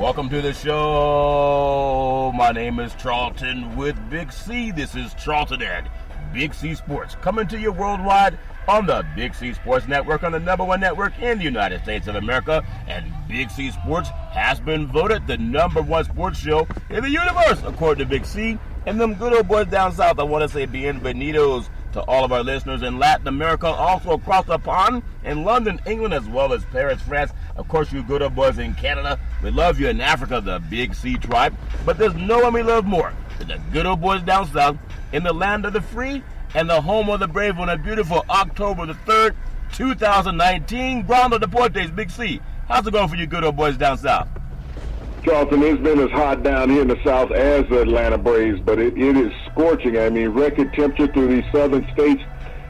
Welcome to the show. My name is Charlton with Big C. This is Charlton at Big C Sports, coming to you worldwide on the Big C Sports Network, on the #1 network in the United States of America. And Big C Sports has been voted the #1 sports show in the universe, according to Big C. And them good old boys down south, I want to say bienvenidos to all of our listeners in Latin America, also across the pond in London, England, as well as Paris, France. Of course, you good old boys in Canada. We love you in Africa, the Big C tribe. But there's no one we love more than the good old boys down south in the land of the free and the home of the brave on a beautiful October the 3rd, 2019. Ground of Deportes, Big C. How's it going for you good old boys down south? Charlton, it's been as hot down here in the south as the Atlanta Braves, but it is scorching. I mean, record temperature through these southern states.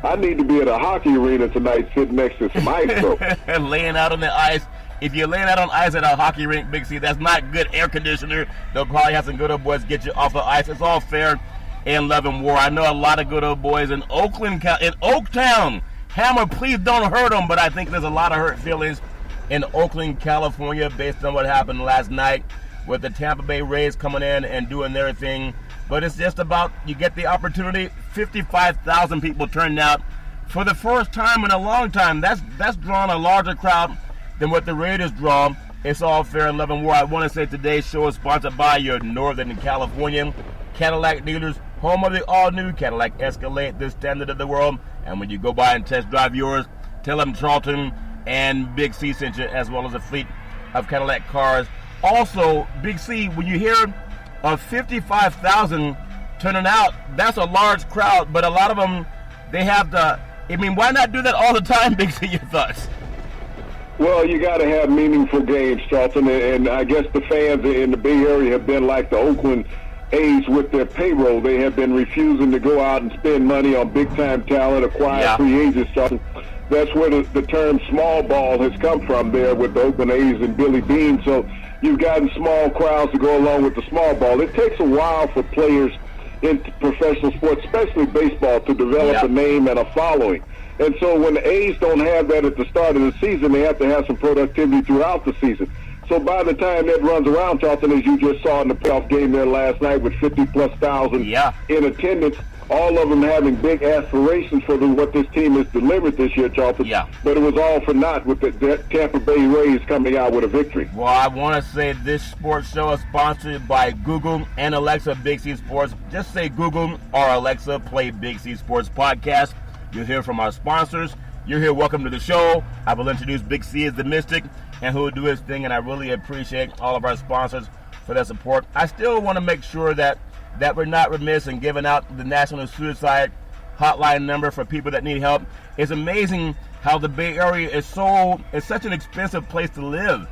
I need to be at a hockey arena tonight sitting next to some ice, bro. Laying out on the ice. If you're laying out on ice at a hockey rink, Big C, that's not good air conditioner. They'll probably have some good old boys get you off the ice. It's all fair in love and war. I know a lot of good old boys in Oakland, in Oaktown. Hammer, please don't hurt them, but I think there's a lot of hurt feelings in Oakland, California, based on what happened last night with the Tampa Bay Rays coming in and doing their thing. But it's just about, you get the opportunity. 55,000 people turned out for the first time in a long time. That's drawn a larger crowd than what the Raiders draw. It's all fair in love and war. I want to say today's show is sponsored by your Northern California Cadillac dealers, home of the all-new Cadillac Escalade, the standard of the world. And when you go by and test drive yours, tell them Charlton and Big C sent you, as well as a fleet of Cadillac cars. Also, Big C, when you hear of 55,000 turning out, that's a large crowd, but a lot of them, they have to, I mean, why not do that all the time, Big C, your thoughts? Well, you got to have meaningful games, Charlton, and I guess the fans in the Bay Area have been like the Oakland A's with their payroll. They have been refusing to go out and spend money on big-time talent, acquire free agents, Charlton. That's where the term small ball has come from there with the Oakland A's and Billy Beane. So you've gotten small crowds to go along with the small ball. It takes a while for players in professional sports, especially baseball, to develop a name and a following. And so when the A's don't have that at the start of the season, they have to have some productivity throughout the season. So by the time that runs around, Charlton, as you just saw in the playoff game there last night with 50-plus thousand in attendance, all of them having big aspirations for what this team has delivered this year, Charlton. But it was all for naught with the Tampa Bay Rays coming out with a victory. Well, I want to say this sports show is sponsored by Google and Alexa Big C Sports. Just say Google or Alexa, play Big C Sports Podcast. You'll hear from our sponsors. You're here. Welcome to the show. I will introduce Big C as the Mystic and who will do his thing, and I really appreciate all of our sponsors for their support. I still want to make sure that we're not remiss in giving out the National Suicide Hotline number for people that need help. It's amazing how the Bay Area is such an expensive place to live.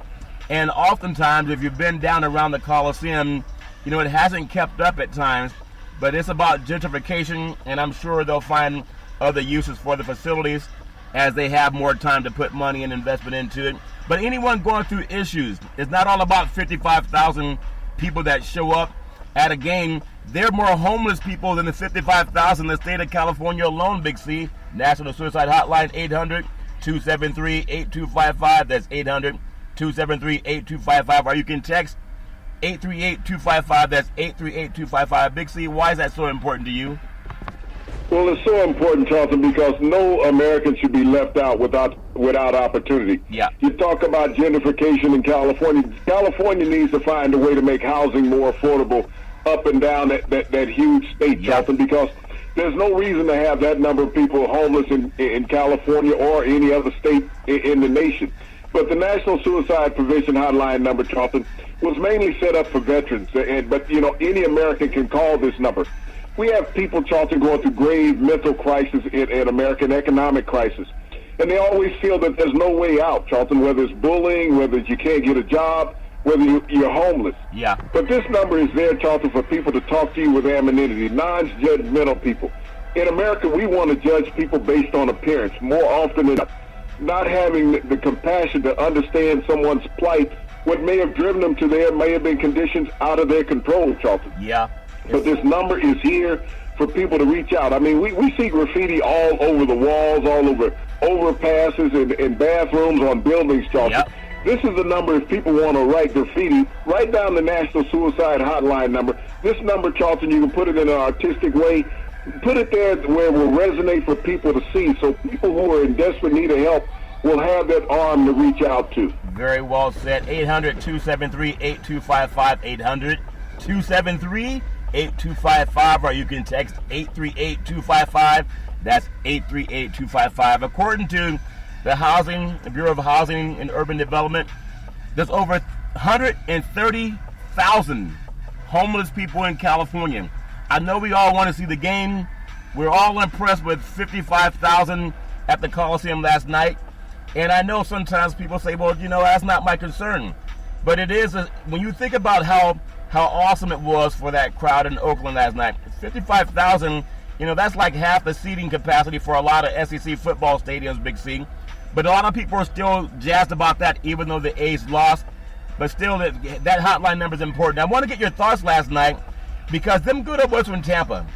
And oftentimes, if you've been down around the Coliseum, you know, it hasn't kept up at times. But it's about gentrification, and I'm sure they'll find other uses for the facilities as they have more time to put money and investment into it. But anyone going through issues, it's not all about 55,000 people that show up at a game. There are more homeless people than the 55,000 in the state of California alone, Big C. National Suicide Hotline, 800-273-8255. That's 800-273-8255. Or you can text 838-255. That's 838-255. Big C, why is that so important to you? Well, it's so important, Charlton, because no American should be left out without opportunity. You talk about gentrification in California. California needs to find a way to make housing more affordable up and down that huge state, Charlton, because there's no reason to have that number of people homeless in California or any other state in the nation. But the National Suicide Prevention Hotline number, Charlton, was mainly set up for veterans. But, you know, any American can call this number. We have people, Charlton, going through grave mental crisis in America, an economic crisis. And they always feel that there's no way out, Charlton, whether it's bullying, whether you can't get a job, whether you're homeless. But this number is there, Charlton, for people to talk to you with anonymity, non-judgmental people. In America, we want to judge people based on appearance more often than not having the compassion to understand someone's plight. What may have driven them to there may have been conditions out of their control, Charlton. But this number is here for people to reach out. I mean, we see graffiti all over the walls, all over overpasses and bathrooms on buildings, Charlton. This is the number if people want to write graffiti. Write down the National Suicide Hotline number. This number, Charlton, you can put it in an artistic way. Put it there where it will resonate for people to see, so people who are in desperate need of help will have that arm to reach out to. Very well said. 800-273-8255, 800-273-8255, or you can text 838-255. That's 838-255. According to the Bureau of Housing and Urban Development, there's over 130,000 homeless people in California. I know we all want to see the game. We're all impressed with 55,000 at the Coliseum last night. And I know sometimes people say, well, that's not my concern. But it is, when you think about how awesome it was for that crowd in Oakland last night. 55,000, that's like half the seating capacity for a lot of SEC football stadiums, Big C. But a lot of people are still jazzed about that, even though the A's lost. But still, that hotline number is important. I want to get your thoughts last night, because them good old boys from Tampa,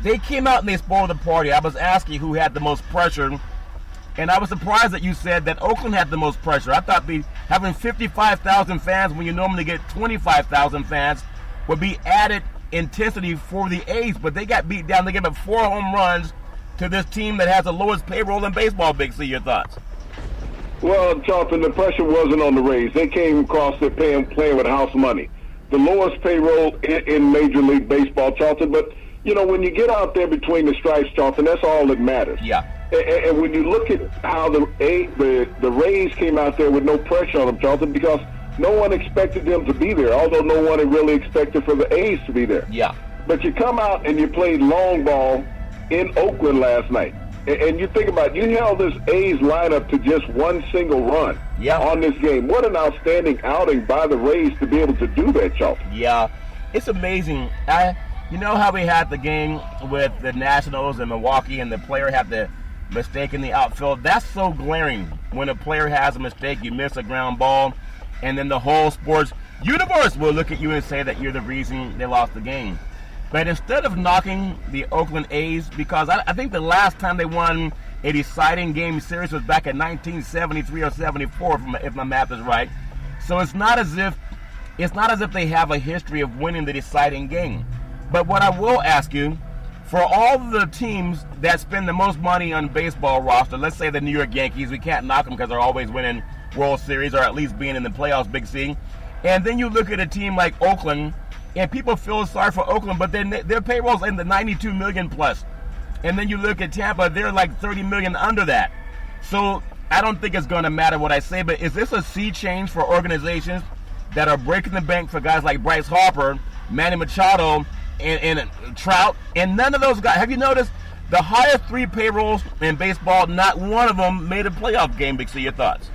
they came out and they spoiled the party. I was asking who had the most pressure, and I was surprised that you said that Oakland had the most pressure. I thought having 55,000 fans when you normally get 25,000 fans would be added intensity for the A's, but they got beat down. They gave up 4 home runs to this team that has the lowest payroll in baseball, Big C. Your thoughts? Well, Charlton, the pressure wasn't on the Rays. They came across there playing with house money. The lowest payroll in Major League Baseball, Charlton. But, when you get out there between the stripes, Charlton, that's all that matters. Yeah. And when you look at how the Rays came out there with no pressure on them, Charlton, because no one expected them to be there, although no one had really expected for the A's to be there. Yeah. But you come out and you played long ball in Oakland last night. And you think about it, you held this A's lineup to just one single run on this game. What an outstanding outing by the Rays to be able to do that, Charlton. Yeah, it's amazing. You know how we had the game with the Nationals and Milwaukee, and the player had the mistake in the outfield? That's so glaring. When a player has a mistake, you miss a ground ball, and then the whole sports universe will look at you and say that you're the reason they lost the game. But instead of knocking the Oakland A's, because I think the last time they won a deciding game series was back in 1973 or 74, if my math is right. So it's not as if they have a history of winning the deciding game. But what I will ask you, for all the teams that spend the most money on baseball roster, let's say the New York Yankees, we can't knock them because they're always winning World Series or at least being in the playoffs, Big C. And then you look at a team like Oakland, and people feel sorry for Oakland, but their payroll's in the 92 million plus. And then you look at Tampa, they're like 30 million under that. So I don't think it's going to matter what I say, but is this a sea change for organizations that are breaking the bank for guys like Bryce Harper, Manny Machado, and Trout? And none of those guys, have you noticed the highest 3 payrolls in baseball, not one of them made a playoff game? Big C, your thoughts?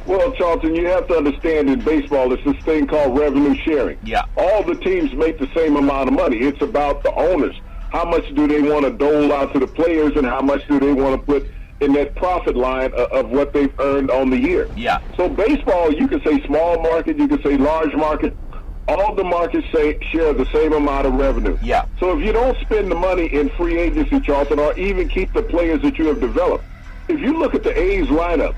Well, Charlton, you have to understand in baseball, it's this thing called revenue sharing. Yeah. All the teams make the same amount of money. It's about the owners. How much do they want to dole out to the players, and how much do they want to put in that profit line of what they've earned on the year? Yeah. So baseball, you can say small market, you can say large market. All the markets share the same amount of revenue. Yeah. So if you don't spend the money in free agency, Charlton, or even keep the players that you have developed, if you look at the A's lineup,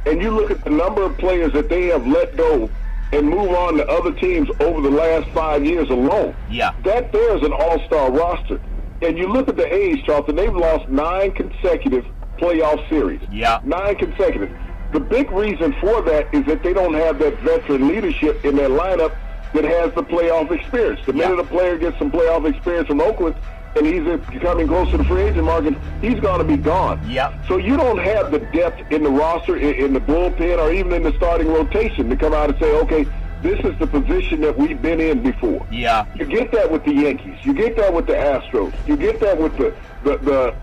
and you look at the number of players that they have let go and move on to other teams over the last 5 years alone, that there is an all-star roster. And you look at the A's, Charlton, they've lost 9 consecutive playoff series. 9 consecutive. The big reason for that is that they don't have that veteran leadership in their lineup that has the playoff experience. The minute a player gets some playoff experience from Oakland, and he's becoming close to the free agent market, he's going to be gone. So you don't have the depth in the roster, in the bullpen, or even in the starting rotation to come out and say, okay, this is the position that we've been in before. You get that with the Yankees. You get that with the Astros. You get that with the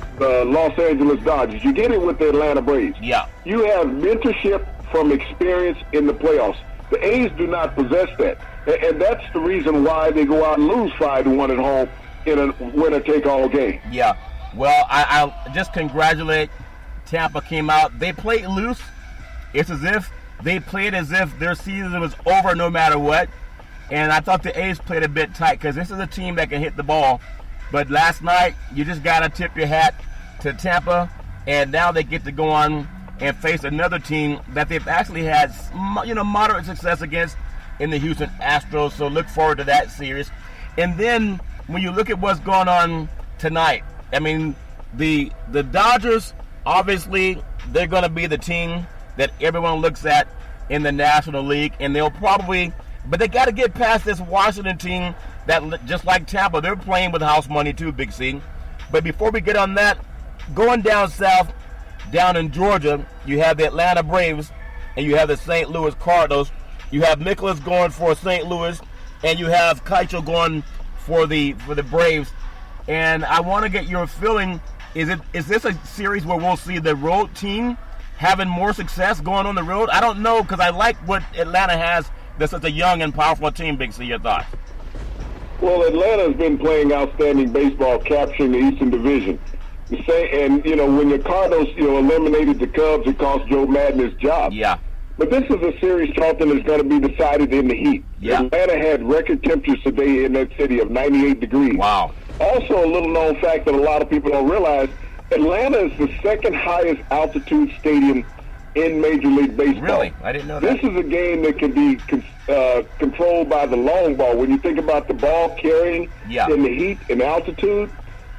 Los Angeles Dodgers. You get it with the Atlanta Braves. You have mentorship from experience in the playoffs. The A's do not possess that. And that's the reason why they go out and lose 5-1 at home in a winner-take-all game. Well, I'll just congratulate Tampa. Came out. They played loose. It's as if they played as if their season was over no matter what. And I thought the A's played a bit tight because this is a team that can hit the ball. But last night, you just got to tip your hat to Tampa. And now they get to go on and face another team that they've actually had, moderate success against in the Houston Astros. So look forward to that series. And then when you look at what's going on tonight, I mean, the Dodgers, obviously, they're going to be the team that everyone looks at in the National League, and but they got to get past this Washington team that, just like Tampa, they're playing with house money too, Big C. But before we get on that, going down south, down in Georgia, you have the Atlanta Braves and you have the St. Louis Cardinals. You have Nicholas going for St. Louis, and you have Keuchel going for the Braves. And I want to get your feeling. Is this a series where we'll see the road team having more success going on the road? I don't know, because I like what Atlanta has. That's such a young and powerful team. Big C, your thoughts? Well, Atlanta's been playing outstanding baseball, capturing the Eastern Division. And, when the Cardinals, eliminated the Cubs, it cost Joe Madden his job. Yeah. But this is a series, Charlton, that's going to be decided in the heat. Yeah. Atlanta had record temperatures today in that city of 98 degrees. Wow. Also, a little known fact that a lot of people don't realize, Atlanta is the second highest altitude stadium in Major League Baseball. Really? I didn't know that. This is a game that can be controlled by the long ball. When you think about the ball carrying in the heat and altitude,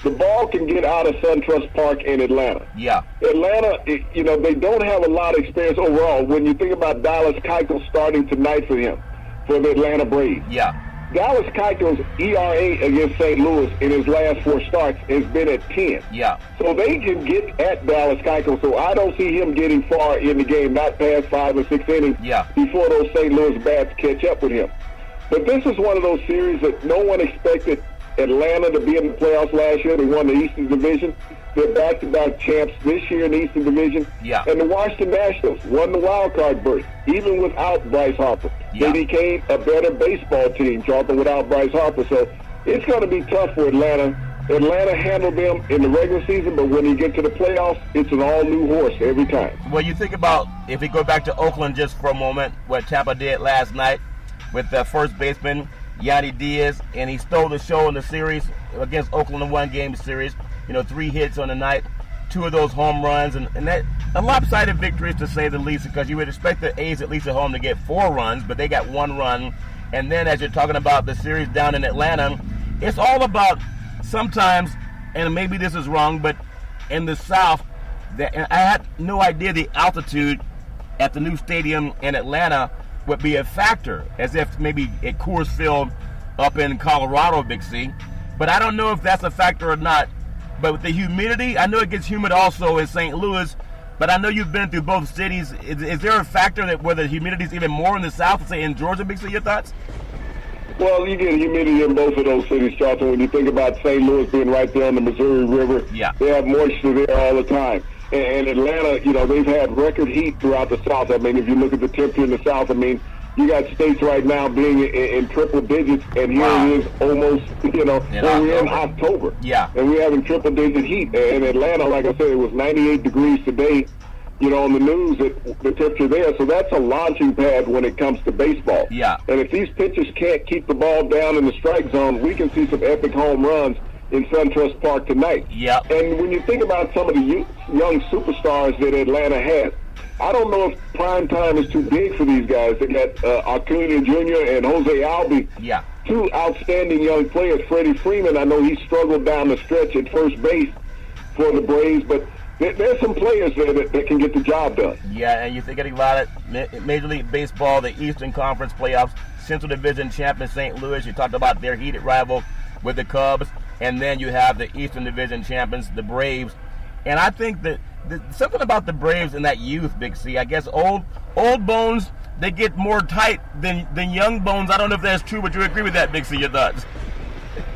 the ball can get out of SunTrust Park in Atlanta. Yeah. Atlanta, they don't have a lot of experience overall. When you think about Dallas Keuchel starting tonight for the Atlanta Braves. Yeah. Dallas Keuchel's ERA against St. Louis in his last 4 starts has been at 10. Yeah. So they can get at Dallas Keuchel. So I don't see him getting far in the game, not past 5 or 6 innings before those St. Louis bats catch up with him. But this is one of those series that no one expected Atlanta to be in the playoffs last year. They won the Eastern Division. They're back-to-back champs this year in the Eastern Division. Yeah. And the Washington Nationals won the wild card berth, even without Bryce Harper. Yeah. They became a better baseball team, Charlton, without Bryce Harper. So it's going to be tough for Atlanta. Atlanta handled them in the regular season, but when you get to the playoffs, it's an all-new horse every time. Well, you think about, if we go back to Oakland just for a moment, what Tampa did last night with the first baseman, Yandy Diaz, and he stole the show in the series against Oakland in 1-game series. 3 hits on the night, 2 of those home runs, and that a lopsided victories to say the least, because you would expect the A's at least at home to get 4 runs, but they got 1 run. And then as you're talking about the series down in Atlanta, it's all about sometimes, and maybe this is wrong, but in the South, and I had no idea the altitude at the new stadium in Atlanta would be a factor, as if maybe at Coors Field up in Colorado, Big C. But I don't know if that's a factor or not. But with the humidity, I know it gets humid also in St. Louis, but I know you've been through both cities. Is there a factor that where the humidity is even more in the South, say in Georgia, Big C? Your thoughts? Well, you get humidity in both of those cities, Charlton. When you think about St. Louis being right there on the Missouri River, they have moisture there all the time. And Atlanta, they've had record heat throughout the South. I mean, if you look at the temperature in the South, I mean, you got states right now being in triple digits, and here it is almost, we're in October. Yeah. And we're having triple digit heat. And Atlanta, like I said, it was 98 degrees today, on the news, the temperature there. So that's a launching pad when it comes to baseball. Yeah. And if these pitchers can't keep the ball down in the strike zone, we can see some epic home runs in SunTrust Park tonight. Yeah. And when you think about some of the young superstars that Atlanta has, I don't know if prime time is too big for these guys. They got Acuna Jr. and Jose Albies. Yeah. 2 outstanding young players. Freddie Freeman, I know he struggled down the stretch at first base for the Braves, but there's some players there that can get the job done. Yeah, and you're thinking about it, Major League Baseball, the Eastern Conference playoffs, Central Division champion St. Louis. You talked about their heated rival with the Cubs, and then you have the Eastern Division champions, the Braves. And I think that something about the Braves and that youth, Big C, I guess old bones, they get more tight than young bones. I don't know if that's true, but you agree with that, Big C, your thoughts?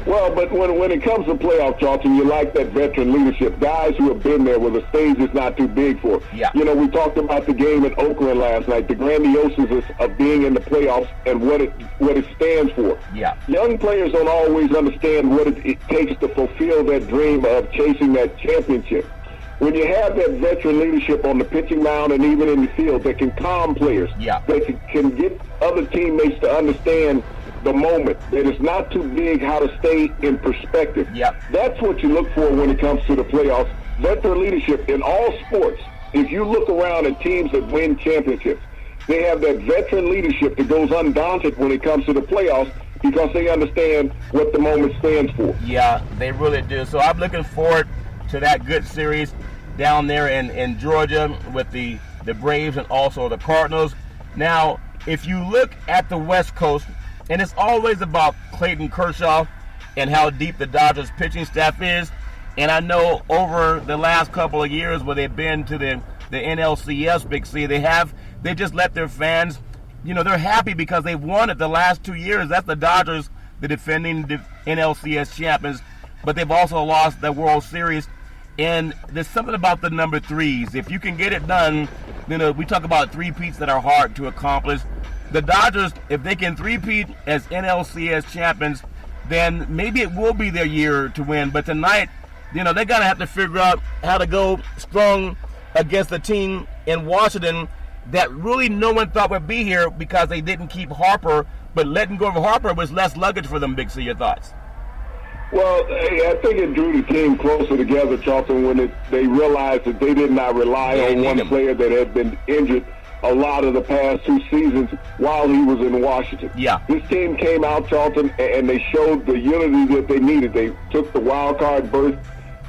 Well, but when it comes to playoff, Charlton, you like that veteran leadership. Guys who have been there where the stage is not too big for. Yeah. We talked about the game in Oakland last night, the grandioseness of being in the playoffs and what it stands for. Yeah. Young players don't always understand what it takes to fulfill that dream of chasing that championship. When you have that veteran leadership on the pitching mound and even in the field that can calm players, that can get other teammates to understand the moment, that it's not too big, how to stay in perspective. Yeah. That's what you look for when it comes to the playoffs. Veteran leadership in all sports, if you look around at teams that win championships, they have that veteran leadership that goes undaunted when it comes to the playoffs because they understand what the moment stands for. Yeah, they really do. So I'm looking forward to that good series down there in Georgia with the Braves and also the Cardinals. Now, if you look at the West Coast, and it's always about Clayton Kershaw and how deep the Dodgers pitching staff is. And I know over the last couple of years where they've been to the NLCS Big C, they just let their fans, they're happy because they've won it the last 2 years. That's the Dodgers, the defending NLCS champions, but they've also lost the World Series. And there's something about the number threes. If you can get it done, we talk about three-peats that are hard to accomplish. The Dodgers, if they can three-peat as NLCS champions, then maybe it will be their year to win. But tonight, they're going to have to figure out how to go strong against a team in Washington that really no one thought would be here because they didn't keep Harper. But letting go of Harper was less luggage for them, Big C. Your thoughts? Well, I think it drew the team closer together, Charlton, when they realized that they did not rely on one player that had been injured a lot of the past 2 seasons while he was in Washington. Yeah. This team came out, Charlton, and they showed the unity that they needed. They took the wild card berth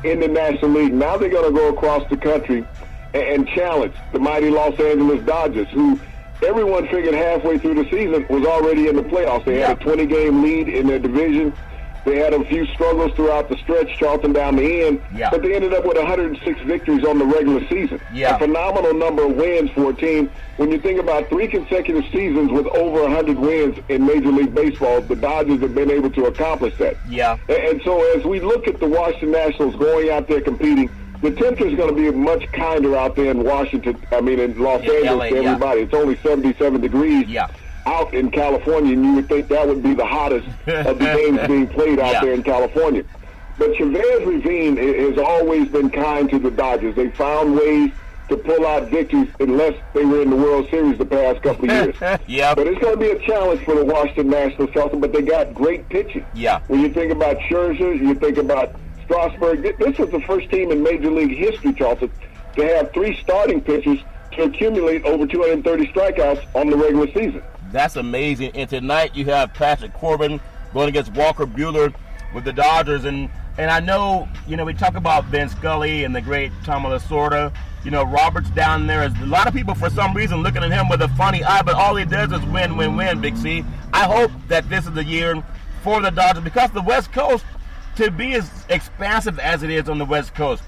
in the National League. Now they're going to go across the country and challenge the mighty Los Angeles Dodgers, who everyone figured halfway through the season was already in the playoffs. They had a 20-game lead in their division. They had a few struggles throughout the stretch, Charlton, down the end, but they ended up with 106 victories on the regular season. A phenomenal number of wins for a team. When you think about 3 consecutive seasons with over 100 wins in Major League Baseball, the Dodgers have been able to accomplish that. And so as we look at the Washington Nationals going out there competing, the temperature is going to be much kinder out there in Washington, in Los Angeles LA, to everybody. It's only 77 degrees. Out in California, and you would think that would be the hottest of the games being played out there in Chavez Ravine has always been kind to the Dodgers. They found ways to pull out victories unless they were in the World Series the past couple of years. But it's going to be a challenge for the Washington Nationals, Charlton, but they got great pitching. When you think about Scherzer, you think about Strasburg. This was the first team in Major League history, Charlton, to have 3 starting pitchers to accumulate over 230 strikeouts on the regular season. That's amazing. And tonight you have Patrick Corbin going against Walker Buehler with the Dodgers. And I know, we talk about Ben Scully and the great Tommy Lasorda. Roberts down there. A lot of people, for some reason, looking at him with a funny eye, but all he does is win, win, win, Big C. I hope that this is the year for the Dodgers because the West Coast, to be as expansive as it is on the West Coast,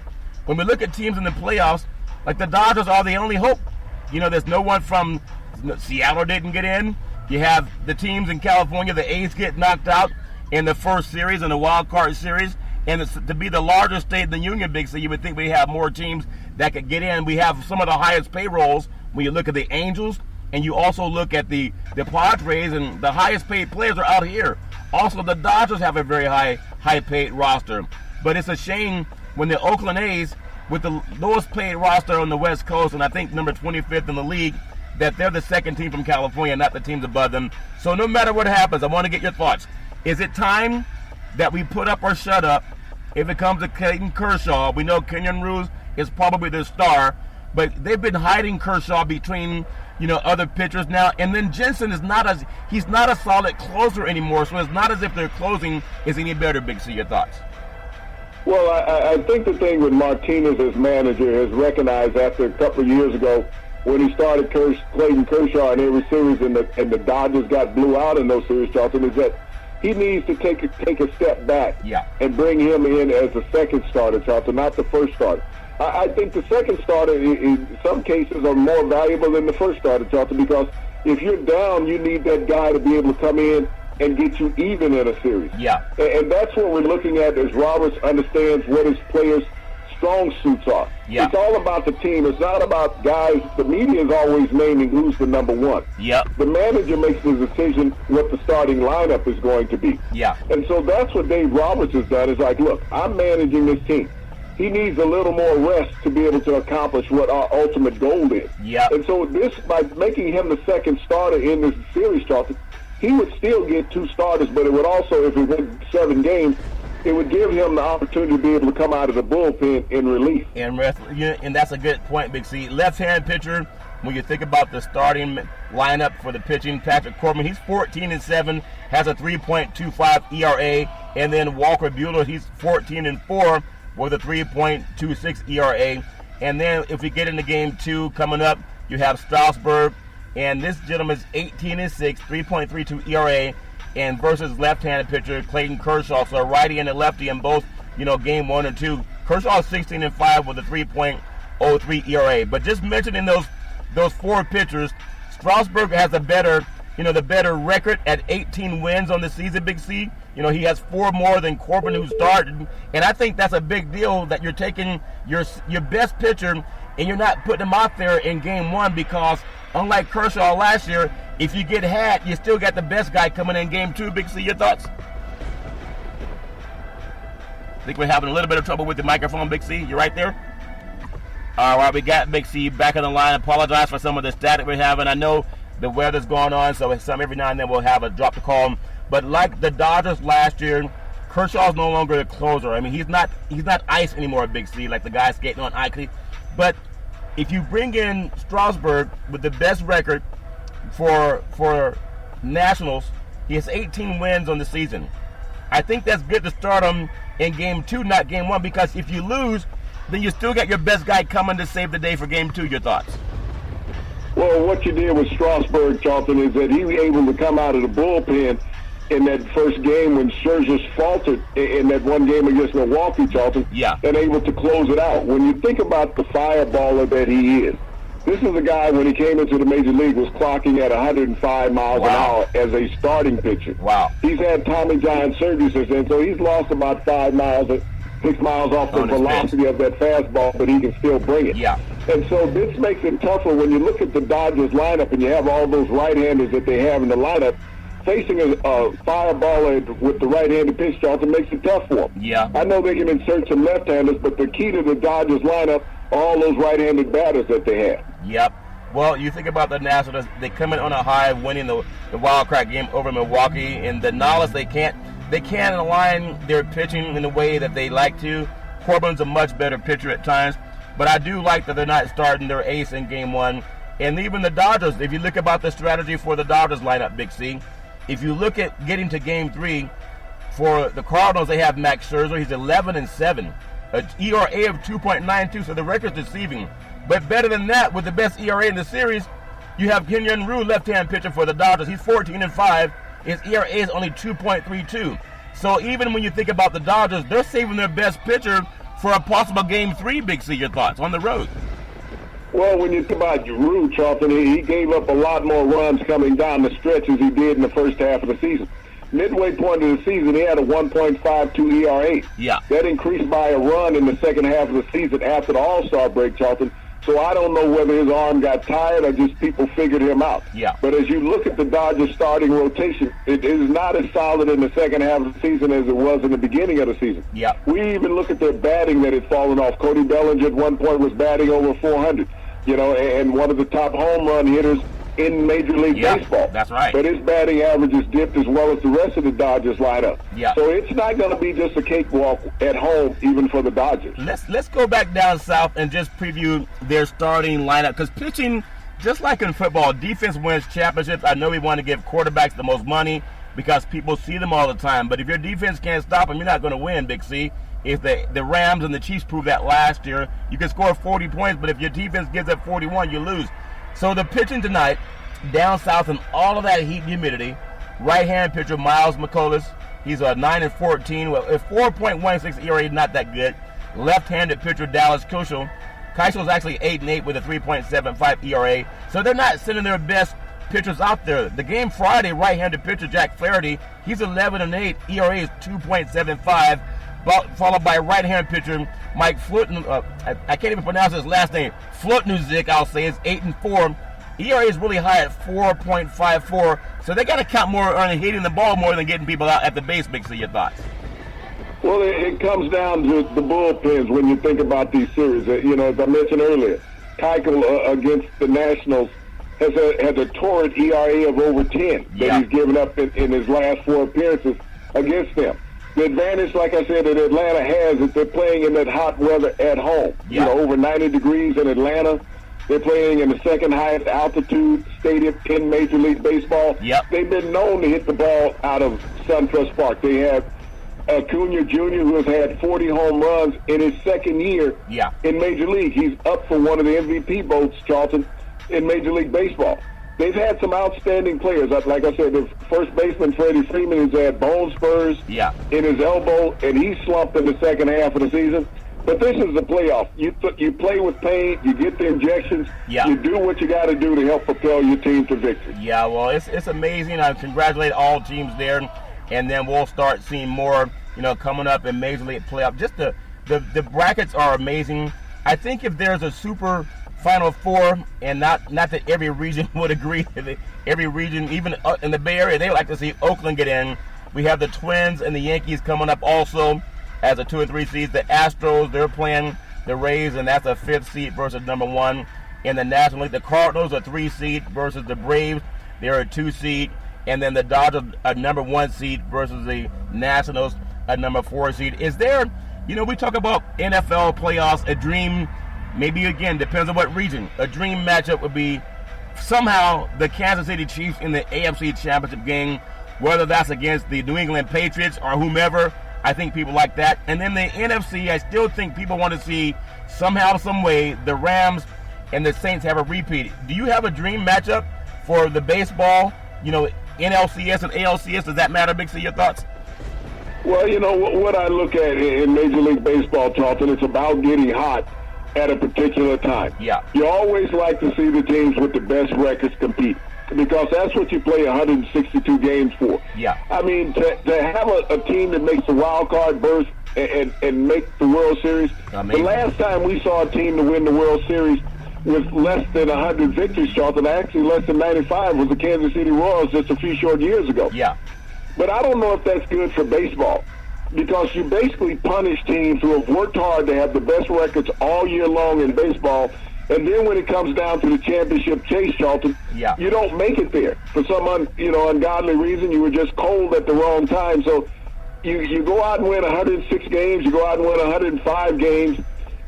when we look at teams in the playoffs, like the Dodgers are the only hope. There's no one from Seattle didn't get in. You have the teams in California, the A's get knocked out in the first series, in the wild card series. And to be the largest state in the Union, Big C, you would think we have more teams that could get in. We have some of the highest payrolls when you look at the Angels, and you also look at the Padres, and the highest paid players are out here. Also, the Dodgers have a very high paid roster. But it's a shame when the Oakland A's, with the lowest paid roster on the West Coast, and I think number 25th in the league, that they're the second team from California, not the teams above them. So no matter what happens, I want to get your thoughts. Is it time that we put up or shut up if it comes to Clayton Kershaw? We know Kenyon Ruse is probably the star, but they've been hiding Kershaw between, other pitchers now. And then Jensen he's not a solid closer anymore, so it's not as if their closing is any better, Big C. Your thoughts? Well, I think the thing with Martinez as manager has recognized after a couple of years ago when he started Clayton Kershaw in every series and the Dodgers got blew out in those series, Charlton, is that he needs to take a step back and bring him in as the second starter, Charlton, not the first starter. I think the second starter, in some cases, are more valuable than the first starter, Charlton, because if you're down, you need that guy to be able to come in and get you even in a series. And that's what we're looking at as Roberts understands what his players' strong suits are. It's all about the team. It's not about guys. The media is always naming who's the number one. The manager makes the decision what the starting lineup is going to be. And so that's what Dave Roberts has done. Is like, look, I'm managing this team. He needs a little more rest to be able to accomplish what our ultimate goal is. And so by making him the second starter in this series, Charlton, he would still get 2 starters, but it would also, if it went 7 games, it would give him the opportunity to be able to come out of the bullpen in relief. And that's a good point, Big C. Left-hand pitcher, when you think about the starting lineup for the pitching, Patrick Corbin, he's 14-7, has a 3.25 ERA, and then Walker Buehler, he's 14-4 with a 3.26 ERA. And then if we get into game 2 coming up, you have Strasburg, and this gentleman's 18-6, 3.32 ERA, and versus left-handed pitcher Clayton Kershaw, so a righty and a lefty in both, game 1 and 2. Kershaw 16-5 with a 3.03 ERA. But just mentioning those 4 pitchers, Strasburg has the better record at 18 wins on the season, Big C. He has 4 more than Corbin, who started, and I think that's a big deal that you're taking your best pitcher and you're not putting him out there in game 1, because unlike Kershaw last year, if you get hat, you still got the best guy coming in game 2. Big C, your thoughts? I think we're having a little bit of trouble with the microphone, Big C. You right there? All right, we got Big C back on the line. Apologize for some of the static we're having. I know the weather's going on, so every now and then we'll have a drop the call. But like the Dodgers last year, Kershaw's no longer the closer. I mean, he's not ice anymore, Big C, like the guy skating on ice. But if you bring in Strasburg with the best record for Nationals, he has 18 wins on the season. I think that's good to start him in game 2, not game 1, because if you lose, then you still got your best guy coming to save the day for game 2. Your thoughts? Well, what you did with Strasburg, Charlton, is that he was able to come out of the bullpen in that first game when Scherzer faltered in that one game against Milwaukee, Charlton, and able to close it out. When you think about the fireballer that he is, this is a guy, when he came into the major league, was clocking at 105 miles an hour as a starting pitcher. Wow. He's had Tommy John surgery since then, so he's lost about 6 miles off the velocity of that fastball, but he can still bring it. Yeah. And so this makes it tougher when you look at the Dodgers lineup and you have all those right-handers that they have in the lineup. Facing a fireballer with the right-handed pitch, Charlton, makes it tough for them. Yeah. I know they can insert some left-handers, but the key to the Dodgers lineup are all those right-handed batters that they have. Yep. Well, you think about the Nationals, they come in on a high, winning the wild card game over Milwaukee, and the knowledge they can't align their pitching in the way that they like to. Corbin's a much better pitcher at times, but I do like that they're not starting their ace in game 1. And even the Dodgers, if you look about the strategy for the Dodgers lineup, Big C, if you look at getting to game 3, for the Cardinals, they have Max Scherzer. He's 11-7, an ERA of 2.92, so the record's deceiving. But better than that, with the best ERA in the series, you have Kenyon Ryu, left-hand pitcher for the Dodgers. He's 14-5. His ERA is only 2.32. So even when you think about the Dodgers, they're saving their best pitcher for a possible game 3, Big C. Your thoughts on the road? Well, when you think about Ryu, Charlton, he gave up a lot more runs coming down the stretch as he did in the first half of the season. Midway point of the season, he had a 1.52 ERA. Yeah. That increased by a run in the second half of the season after the All-Star break, Charlton. So I don't know whether his arm got tired or just people figured him out. Yeah. But as you look at the Dodgers starting rotation, it is not as solid in the second half of the season as it was in the beginning of the season. Yeah. We even look at their batting that had fallen off. Cody Bellinger at one point was batting over 400, and one of the top home run hitters in Major League Baseball. That's right. But his batting average has dipped as well as the rest of the Dodgers lineup. Yeah. So it's not going to be just a cakewalk at home, even for the Dodgers. Let's go back down south and just preview their starting lineup, because pitching, just like in football, defense wins championships. I know we want to give quarterbacks the most money because people see them all the time, but if your defense can't stop them, you're not going to win, Big C. If the Rams and the Chiefs proved that last year, you can score 40 points, but if your defense gives up 41, you lose. So the pitching tonight, down south in all of that heat and humidity, right-hand pitcher Miles McCollum, he's a 9-14, well, a 4.16 ERA, not that good. Left-handed pitcher Dallas Keuchel. Keichel's actually 8-8 with a 3.75 ERA. So they're not sending their best pitchers out there. The game Friday, right-handed pitcher Jack Flaherty, he's 11-8, ERA is 2.75. Followed by right-hand pitcher Mike Flutn. I can't even pronounce his last name. Flutnuzik, I'll say, is 8-4. ERA is really high at 4.54. So they got to count more on hitting the ball more than getting people out at the base. Big C, your thoughts? Well, it comes down to the bullpens when you think about these series. As I mentioned earlier, Keuchel against the Nationals has a torrid ERA of over 10 that he's given up in his last 4 appearances against them. The advantage, like I said, that Atlanta has is they're playing in that hot weather at home. Yeah. Over 90 degrees in Atlanta. They're playing in the second highest altitude stadium in Major League Baseball. Yep. They've been known to hit the ball out of SunTrust Park. They have Acuna Jr., who has had 40 home runs in his second year in Major League. He's up for one of the MVP votes, Charlton, in Major League Baseball. They've had some outstanding players. Like I said, the first baseman, Freddie Freeman, has had bone spurs in his elbow, and he slumped in the second half of the season. But this is the playoff. You play with pain, you get the injections, you do what you got to do to help propel your team to victory. Yeah, well, it's amazing. I congratulate all teams there, and then we'll start seeing more, coming up in Major League playoff. Just the brackets are amazing. I think if there's a super Final Four, and not that every region would agree. Every region, even in the Bay Area, they like to see Oakland get in. We have the Twins and the Yankees coming up also as a 2 and 3 seeds. The Astros, they're playing the Rays, and that's a 5th seed versus number 1. In the National League, the Cardinals are 3 seed versus the Braves. They're a 2 seed. And then the Dodgers are number 1 seed versus the Nationals, a number 4 seed. Is there, we talk about NFL playoffs, a dream. Maybe, again, depends on what region. A dream matchup would be somehow the Kansas City Chiefs in the AFC Championship game, whether that's against the New England Patriots or whomever. I think people like that. And then the NFC, I still think people want to see somehow, some way, the Rams and the Saints have a repeat. Do you have a dream matchup for the baseball, NLCS and ALCS? Does that matter, Big C? Your thoughts? Well, what I look at in Major League Baseball, Charlton, it's about getting hot at a particular time. Yeah. You always like to see the teams with the best records compete, because that's what you play 162 games for. Yeah. I mean, to have a team that makes the wild card berth and make the World Series. Amazing. The last time we saw a team to win the World Series with less than 100 victories, Charlton, actually less than 95, was the Kansas City Royals just a few short years ago. Yeah. But I don't know if that's good for baseball, because you basically punish teams who have worked hard to have the best records all year long in baseball, and then when it comes down to the championship chase, Charlton, you don't make it there. For some ungodly reason, you were just cold at the wrong time. So you go out and win 106 games, you go out and win 105 games,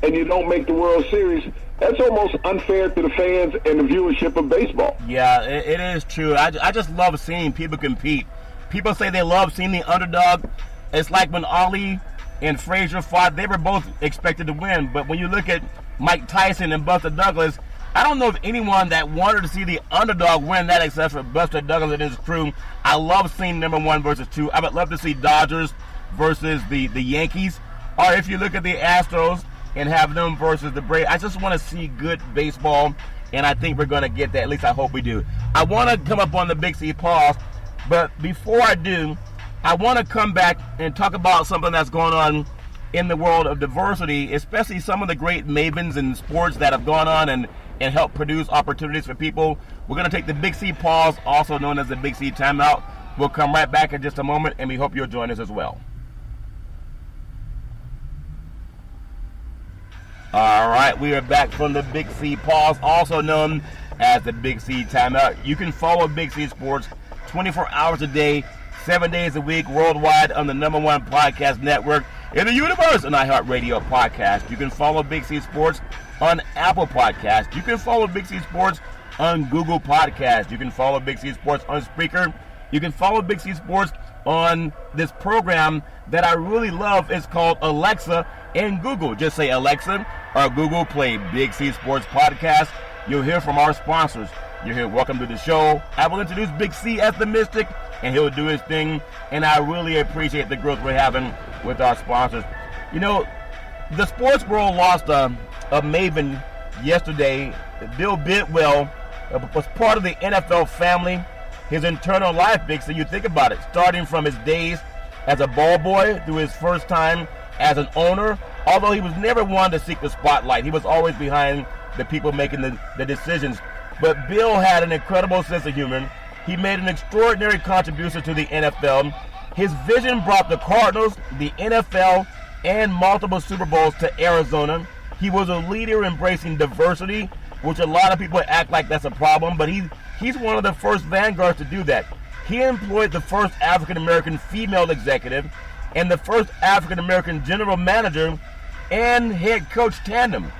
and you don't make the World Series. That's almost unfair to the fans and the viewership of baseball. Yeah, it is true. I just love seeing people compete. People say they love seeing the underdog. It's like when Ali and Frazier fought, they were both expected to win. But when you look at Mike Tyson and Buster Douglas, I don't know of anyone that wanted to see the underdog win that except for Buster Douglas and his crew. I love seeing number 1 versus 2. I would love to see Dodgers versus the Yankees. Or if you look at the Astros and have them versus the Braves. I just want to see good baseball, and I think we're going to get that. At least I hope we do. I want to come up on the Big C pause, but before I do, I want to come back and talk about something that's going on in the world of diversity, especially some of the great mavens in sports that have gone on and helped produce opportunities for people. We're going to take the Big C pause, also known as the Big C timeout. We'll come right back in just a moment, and we hope you'll join us as well. All right, we are back from the Big C pause, also known as the Big C timeout. You can follow Big C Sports 24 hours a day, 7 days a week, worldwide on the #1 podcast network in the universe, an iHeartRadio podcast. You can follow Big C Sports on Apple Podcasts. You can follow Big C Sports on Google Podcasts. You can follow Big C Sports on Spreaker. You can follow Big C Sports on this program that I really love. It's called Alexa and Google. Just say Alexa or Google, play Big C Sports Podcast. You'll hear from our sponsors. You'll hear Welcome to the Show. I will introduce Big C as the Mystic, and he'll do his thing. And I really appreciate the growth we're having with our sponsors. The sports world lost a maven yesterday. Bill Bidwell was part of the NFL family. His internal life, Big C, you think about it, starting from his days as a ball boy through his first time as an owner. Although he was never one to seek the spotlight, he was always behind the people making the decisions. But Bill had an incredible sense of humor. He made an extraordinary contribution to the NFL. His vision brought the Cardinals, the NFL, and multiple Super Bowls to Arizona. He was a leader embracing diversity, which a lot of people act like that's a problem, but he's one of the first vanguards to do that. He employed the first African-American female executive. and the first African-American general manager and head coach tandem.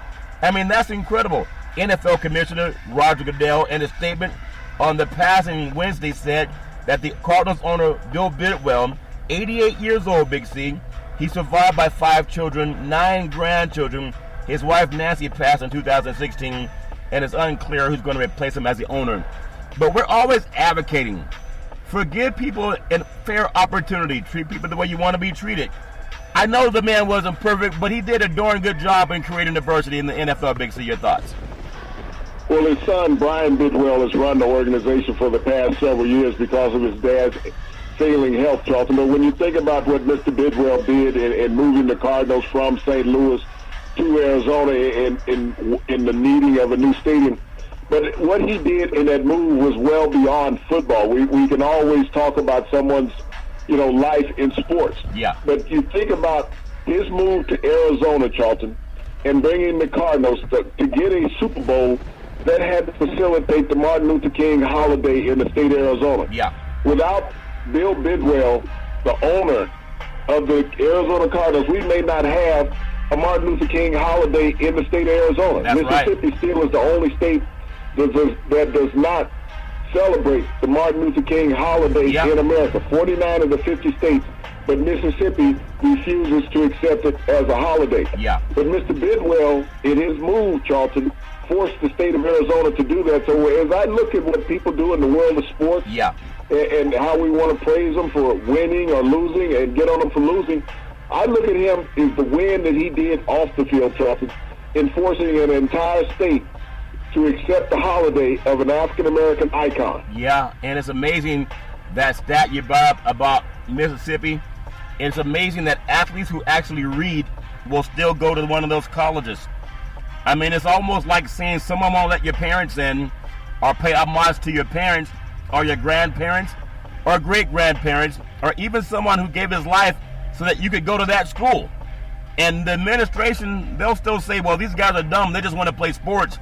I mean, that's incredible. NFL Commissioner Roger Goodell, in a statement on the passing Wednesday, said that the Cardinals owner, Bill Bidwell, 88 years old, Big C, he's survived by 5 children, 9 grandchildren. His wife, Nancy, passed in 2016, and it's unclear who's going to replace him as the owner. But we're always advocating for give people a fair opportunity, treat people the way you want to be treated. I know the man wasn't perfect, but he did a darn good job in creating diversity in the NFL. Big C, your thoughts? Well, his son, Brian Bidwell, has run the organization for the past several years because of his dad's failing health, Charlton. But when you think about what Mr. Bidwell did in moving the Cardinals from St. Louis to Arizona in the needing of a new stadium, but what he did in that move was well beyond football. We can always talk about someone's, life in sports. Yeah. But you think about his move to Arizona, Charlton, and bringing the Cardinals to get a Super Bowl that had to facilitate the Martin Luther King holiday in the state of Arizona. Yeah. Without Bill Bidwell, the owner of the Arizona Cardinals, we may not have a Martin Luther King holiday in the state of Arizona. That's Mississippi still is the only state that does not celebrate the Martin Luther King holiday in America. 49 of the 50 states, but Mississippi refuses to accept it as a holiday. Yeah. But Mr. Bidwell, in his move, Charlton, forced the state of Arizona to do that. So as I look at what people do in the world of sports and how we want to praise them for winning or losing and get on them for losing, I look at him as the win that he did off the field, Charlton, in forcing an entire state to accept the holiday of an African-American icon. Yeah, and it's amazing that stat you brought up about Mississippi. It's amazing that athletes who actually read will still go to one of those colleges. I mean, it's almost like saying someone won't let your parents in or pay homage to your parents or your grandparents or great-grandparents or even someone who gave his life so that you could go to that school. And the administration, they'll still say, well, these guys are dumb. They just want to play sports.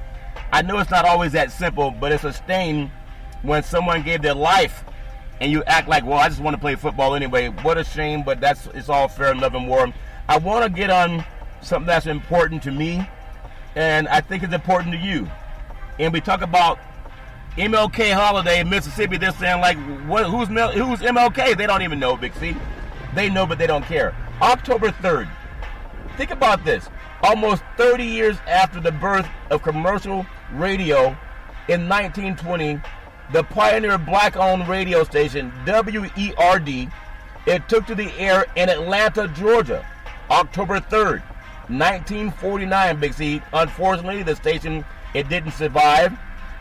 I know it's not always that simple, but it's a stain when someone gave their life and you act like, well, I just want to play football anyway. What a shame, but it's all fair in love and war. I want to get on something that's important to me, and I think it's important to you. And we talk about MLK holiday in Mississippi. They're saying, like, who's MLK? They don't even know, Big C. They know, but they don't care. October 3rd. Think about this. Almost 30 years after the birth of commercial radio in 1920, the pioneer black-owned radio station WERD, it took to the air in Atlanta, Georgia, October 3rd, 1949, Big C. Unfortunately, the station, it didn't survive,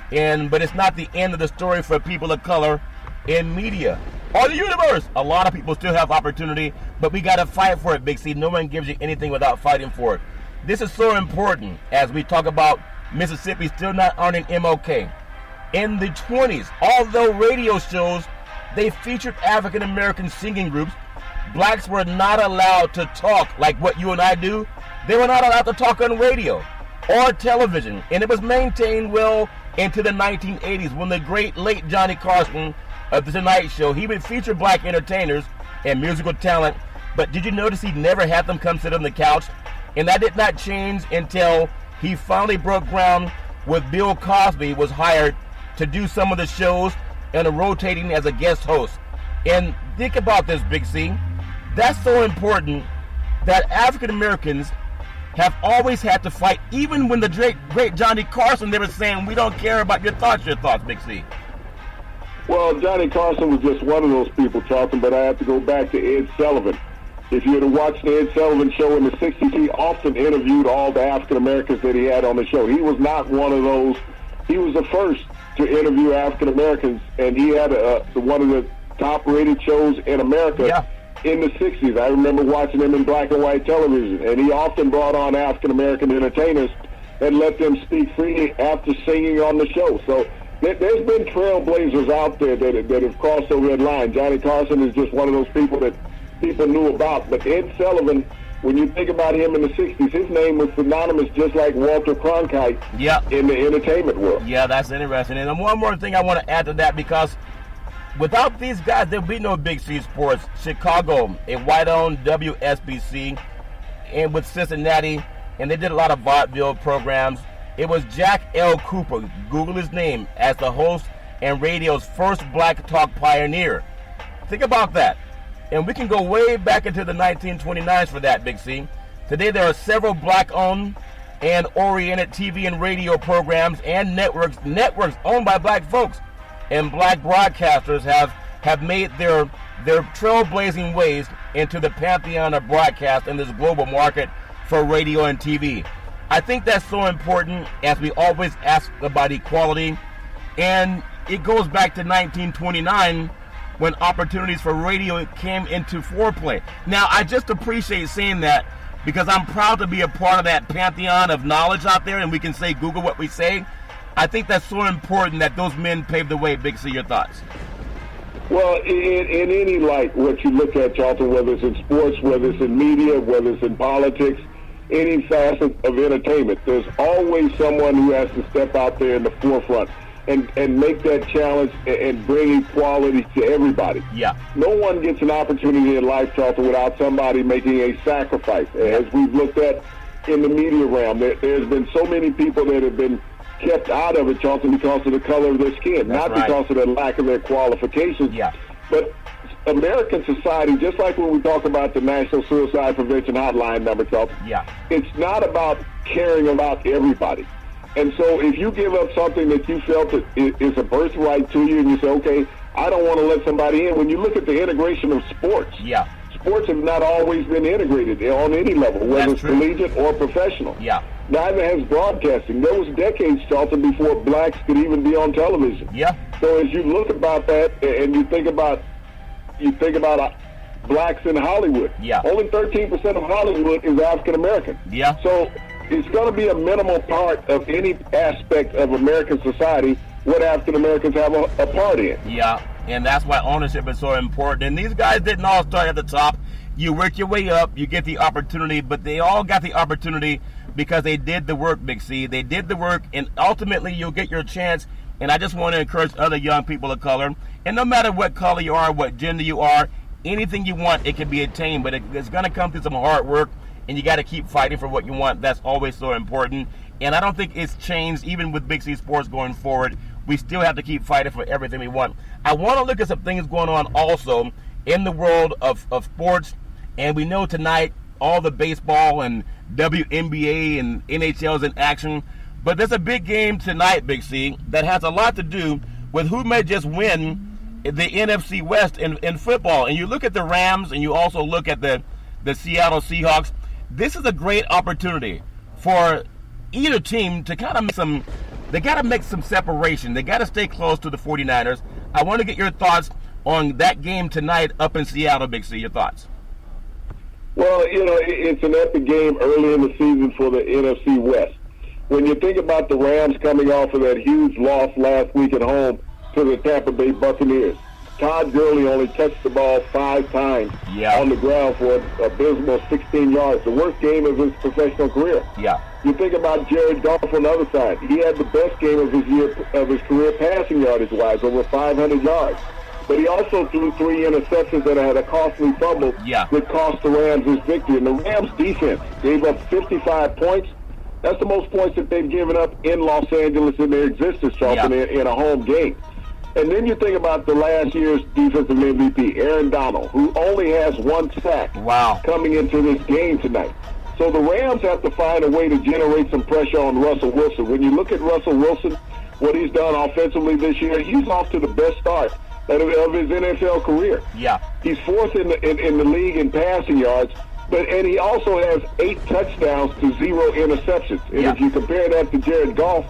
but it's not the end of the story for people of color in media or the universe. A lot of people still have opportunity, but we got to fight for it, Big C. No one gives you anything without fighting for it. This is so important as we talk about Mississippi still not honoring MLK. In the 20s, although radio shows, they featured African-American singing groups, blacks were not allowed to talk like what you and I do. They were not allowed to talk on radio or television, and it was maintained well into the 1980s when the great late Johnny Carson of The Tonight Show, he would feature black entertainers and musical talent, but did you notice he never had them come sit on the couch? And that did not change until he finally broke ground with Bill Cosby was hired to do some of the shows and rotating as a guest host. And think about this, Big C. That's so important that African Americans have always had to fight, even when the great Johnny Carson, they were saying, we don't care about your thoughts, Big C. Well, Johnny Carson was just one of those people, Charlton, but I have to go back to Ed Sullivan. If you had watched the Ed Sullivan show in the 60s, he often interviewed all the African Americans that he had on the show. He was not one of those. He was the first to interview African Americans, and he had one of the top-rated shows in America in the 60s. I remember watching him in black and white television, and he often brought on African American entertainers and let them speak freely after singing on the show. So there's been trailblazers out there that have crossed over that line. Johnny Carson is just one of those people that people knew about. But Ed Sullivan, when you think about him in the 60s, his name was synonymous just like Walter Cronkite in the entertainment world. Yeah, that's interesting. And one more thing I want to add to that, because without these guys, there'll be no Big C Sports. Chicago, a white-owned WSBC, and with Cincinnati, and they did a lot of vaudeville programs. It was Jack L. Cooper, Google his name, as the host and radio's first black talk pioneer. Think about that. And we can go way back into the 1929s for that, Big C. Today there are several black-owned and oriented TV and radio programs and networks owned by black folks. And black broadcasters have made their trailblazing ways into the pantheon of broadcast in this global market for radio and TV. I think that's so important, as we always ask about equality. And it goes back to 1929 when opportunities for radio came into foreplay. Now, I just appreciate saying that because I'm proud to be a part of that pantheon of knowledge out there, and we can say Google what we say. I think that's so important that those men paved the way. Big C, your thoughts? Well, in any light, what you look at, Charlton, whether it's in sports, whether it's in media, whether it's in politics, any facet of entertainment, there's always someone who has to step out there in the forefront and make that challenge and bring equality to everybody. Yeah. No one gets an opportunity in life, Charlton, without somebody making a sacrifice. As we've looked at in the media realm, there's been so many people that have been kept out of it, Charlton, because of the color of their skin, That's not right. because of the lack of their qualifications. Yeah. But American society, just like when we talk about the National Suicide Prevention Hotline number, Charlton, it's not about caring about everybody. And so if you give up something that you felt that is a birthright to you and you say, okay, I don't want to let somebody in, when you look at the integration of sports, sports have not always been integrated on any level, whether it's collegiate or professional. Neither has broadcasting. There was decades, Charlton, before blacks could even be on television. So as you look about that and you think about blacks in Hollywood, only 13% of Hollywood is African American. So it's going to be a minimal part of any aspect of American society what African Americans have a part in. And that's why ownership is so important. And these guys didn't all start at the top. You work your way up, you get the opportunity, but they all got the opportunity because they did the work, Big C. They did the work, and ultimately you'll get your chance. And I just want to encourage other young people of color, and no matter what color you are, what gender you are, anything you want, it can be attained, but it's going to come through some hard work, and you got to keep fighting for what you want. That's always so important. And I don't think it's changed, even with Big C Sports going forward. We still have to keep fighting for everything we want. I want to look at some things going on also in the world of sports. And we know tonight all the baseball and WNBA and NHL is in action. But there's a big game tonight, Big C, that has a lot to do with who may just win the NFC West in football. And you look at the Rams and you also look at the Seattle Seahawks. This is a great opportunity for either team to kind of they got to make some separation. They got to stay close to the 49ers. I want to get your thoughts on that game tonight up in Seattle, Big C. Your thoughts? Well, it's an epic game early in the season for the NFC West. When you think about the Rams coming off of that huge loss last week at home to the Tampa Bay Buccaneers, Todd Gurley only touched the ball 5 times on the ground for an abysmal 16 yards, the worst game of his professional career. You think about Jared Goff on the other side. He had the best game of his career passing yardage-wise, over 500 yards. But he also threw 3 interceptions that had a costly fumble that cost the Rams his victory. And the Rams defense gave up 55 points. That's the most points that they've given up in Los Angeles in their existence, Charlton, in a home game. And then you think about the last year's defensive MVP, Aaron Donald, who only has 1 sack coming into this game tonight. So the Rams have to find a way to generate some pressure on Russell Wilson. When you look at Russell Wilson, what he's done offensively this year, he's off to the best start of his NFL career. He's 4th in the league in passing yards, and he also has 8 touchdowns to 0 interceptions. And if you compare that to Jared Goff,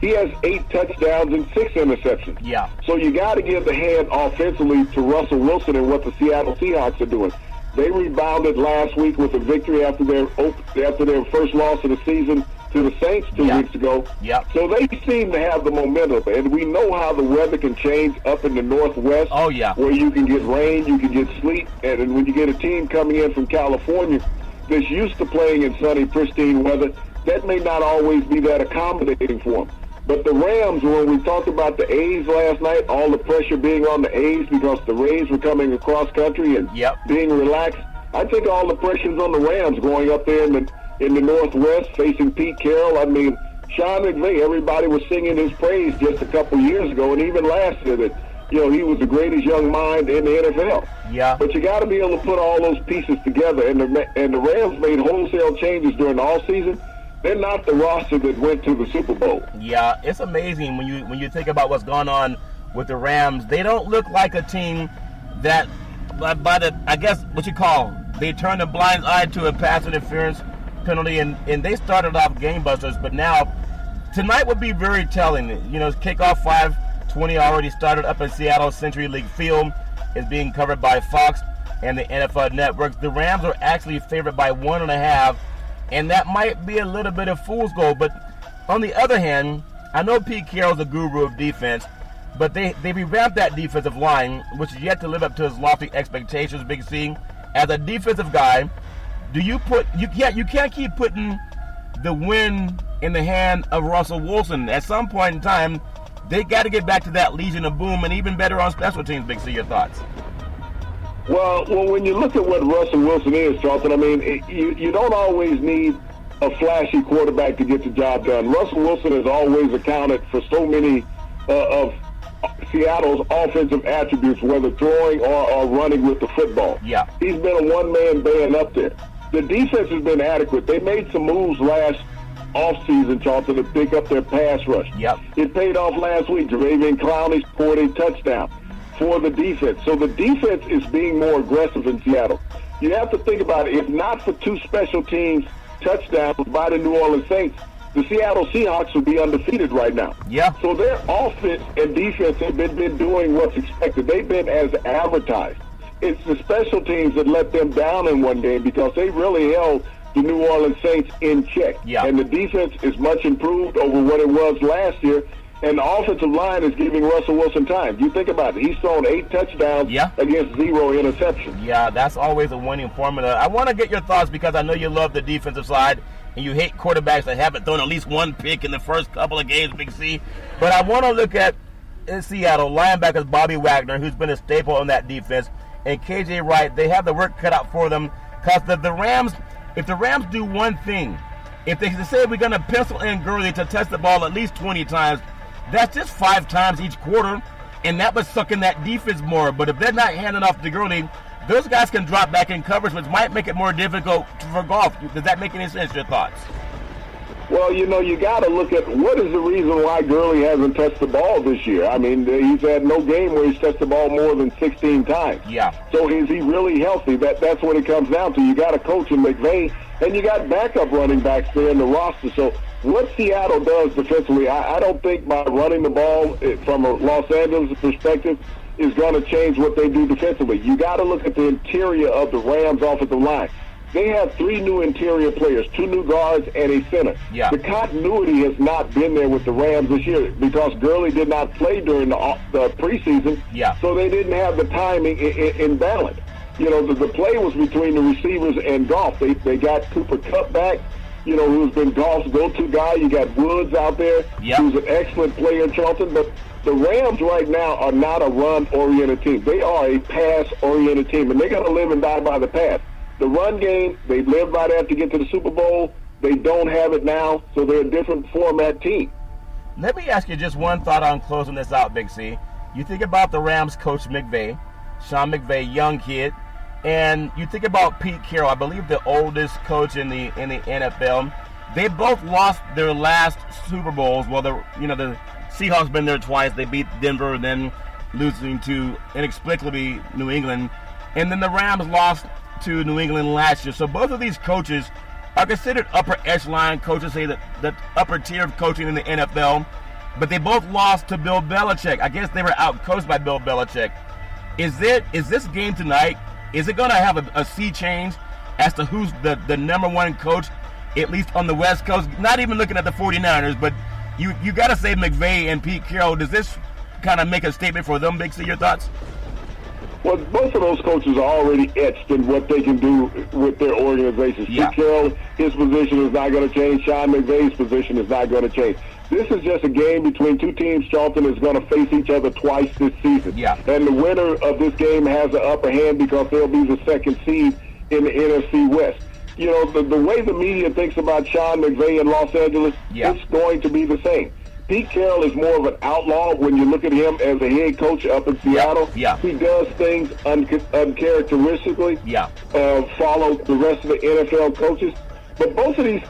he has 8 touchdowns and 6 interceptions. So you got to give the hand offensively to Russell Wilson and what the Seattle Seahawks are doing. They rebounded last week with a victory after their first loss of the season to the Saints 2 weeks ago. So they seem to have the momentum, and we know how the weather can change up in the Northwest. Where you can get rain, you can get sleet, and when you get a team coming in from California that's used to playing in sunny, pristine weather, that may not always be that accommodating for them. But the Rams, when we talked about the A's last night, all the pressure being on the A's because the Rays were coming across country and being relaxed, I think all the pressure's on the Rams going up there in the Northwest facing Pete Carroll. I mean, Sean McVay, everybody was singing his praise just a couple years ago, and even last year that, he was the greatest young mind in the NFL. Yeah. But you got to be able to put all those pieces together, and the Rams made wholesale changes during the offseason. They're not the roster that went to the Super Bowl. Yeah, it's amazing when you think about what's going on with the Rams. They don't look like a team that, I guess what you call, they turned a blind eye to a pass interference penalty, and they started off gangbusters. But now, tonight would be very telling. Kickoff 5:20 already started up in Seattle. Century League Field is being covered by Fox and the NFL networks. The Rams are actually favored by 1.5. And that might be a little bit of fool's gold. But on the other hand, I know Pete Carroll's a guru of defense, but they revamped that defensive line, which is yet to live up to his lofty expectations, Big C. As a defensive guy, you can't keep putting the win in the hand of Russell Wilson. At some point in time, they got to get back to that Legion of Boom and even better on special teams, Big C. Your thoughts? Well, when you look at what Russell Wilson is, Charlton, I mean, you don't always need a flashy quarterback to get the job done. Russell Wilson has always accounted for so many of Seattle's offensive attributes, whether throwing or running with the football. Yeah. He's been a one-man band up there. The defense has been adequate. They made some moves last offseason, Charlton, to pick up their pass rush. Yep. It paid off last week. Jadeveon Clowney scored a touchdown for the defense. So the defense is being more aggressive in Seattle. You have to think about it. If not for two special teams touchdowns by the New Orleans Saints, the Seattle Seahawks would be undefeated right now. Yeah. So their offense and defense have been doing what's expected. They've been as advertised. It's the special teams that let them down in one game because they really held the New Orleans Saints in check. Yeah. And the defense is much improved over what it was last year. And the offensive line is giving Russell Wilson time. You think about it. He's thrown 8 touchdowns against 0 interceptions. Yeah, that's always a winning formula. I want to get your thoughts because I know you love the defensive side and you hate quarterbacks that haven't thrown at least one pick in the first couple of games, Big C. But I want to look at in Seattle, linebackers Bobby Wagner, who's been a staple on that defense, and KJ Wright. They have the work cut out for them because the Rams, if the Rams do one thing, if they say we're going to pencil in Gurley to touch the ball at least 20 times, that's just 5 times each quarter, and that was sucking that defense more. But if they're not handing off to Gurley, those guys can drop back in coverage, which might make it more difficult for Goff. Does that make any sense? Your thoughts? Well, you got to look at what is the reason why Gurley hasn't touched the ball this year. I mean, he's had no game where he's touched the ball more than 16 times. Yeah. So is he really healthy? That's what it comes down to. You got a coach in McVay, and you got backup running backs there in the roster. So what Seattle does defensively, I don't think by running the ball from a Los Angeles perspective is going to change what they do defensively. You got to look at the interior of the Rams offensive line. They have 3 new interior players, 2 new guards, and a center. Yeah. The continuity has not been there with the Rams this year because Gurley did not play during the preseason, so they didn't have the timing in balance. The play was between the receivers and Goff. They got Cooper Kupp back, who's been Goff's go-to guy. You got Woods out there, who's an excellent player in Charlton. But the Rams right now are not a run-oriented team. They are a pass-oriented team, and they're going to live and die by the pass. The run game, they live by that to get to the Super Bowl. They don't have it now, so they're a different format team. Let me ask you just one thought on closing this out, Big C. You think about the Rams coach McVay, Sean McVay, young kid, and you think about Pete Carroll, I believe the oldest coach in the NFL. They both lost their last Super Bowls. Well, the Seahawks been there twice. They beat Denver, then losing to inexplicably New England, and then the Rams lost to New England last year. So both of these coaches are considered upper echelon coaches, say that upper tier of coaching in the NFL, but they both lost to Bill Belichick. I guess they were out-coached by Bill Belichick. Is this game tonight, is it going to have a sea change as to who's the number one coach, at least on the West Coast? Not even looking at the 49ers, but you got to say McVay and Pete Carroll. Does this kind of make a statement for them, Big C? Your thoughts? Well, both of those coaches are already etched in what they can do with their organizations. Yeah. Pete Carroll, his position is not going to change. Sean McVay's position is not going to change. This is just a game between two teams, Charlton, is going to face each other twice this season. Yeah. And the winner of this game has the upper hand because they'll be the second seed in the NFC West. You know, the way the media thinks about Sean McVay in Los Angeles, it's going to be the same. Pete Carroll is more of an outlaw when you look at him as a head coach up in Seattle. Yeah. He does things uncharacteristically, follow the rest of the NFL coaches. But both of these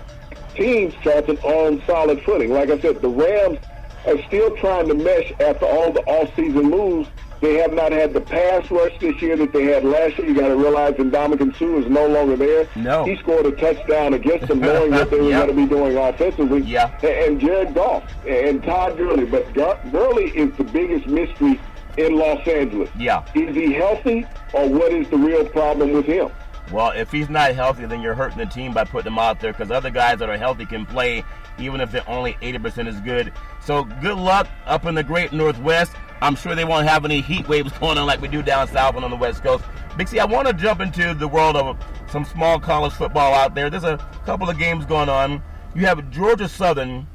teams, Charlton, are on solid footing. Like I said, the Rams are still trying to mesh after all the off-season moves. They have not had the pass rush this year that they had last year. You got to realize Ndamukong Suh is no longer there. No. He scored a touchdown against them, knowing what they were going to be doing offensively. Yeah. And Jared Goff and Todd Gurley. But Gurley is the biggest mystery in Los Angeles. Yeah. Is he healthy, or what is the real problem with him? Well, if he's not healthy, then you're hurting the team by putting him out there, because other guys that are healthy can play even if they're only 80% as good. So good luck up in the great Northwest. I'm sure they won't have any heat waves going on like we do down south and on the West Coast. Big C, I want to jump into the world of some small college football out there. There's a couple of games going on. You have Georgia Southern,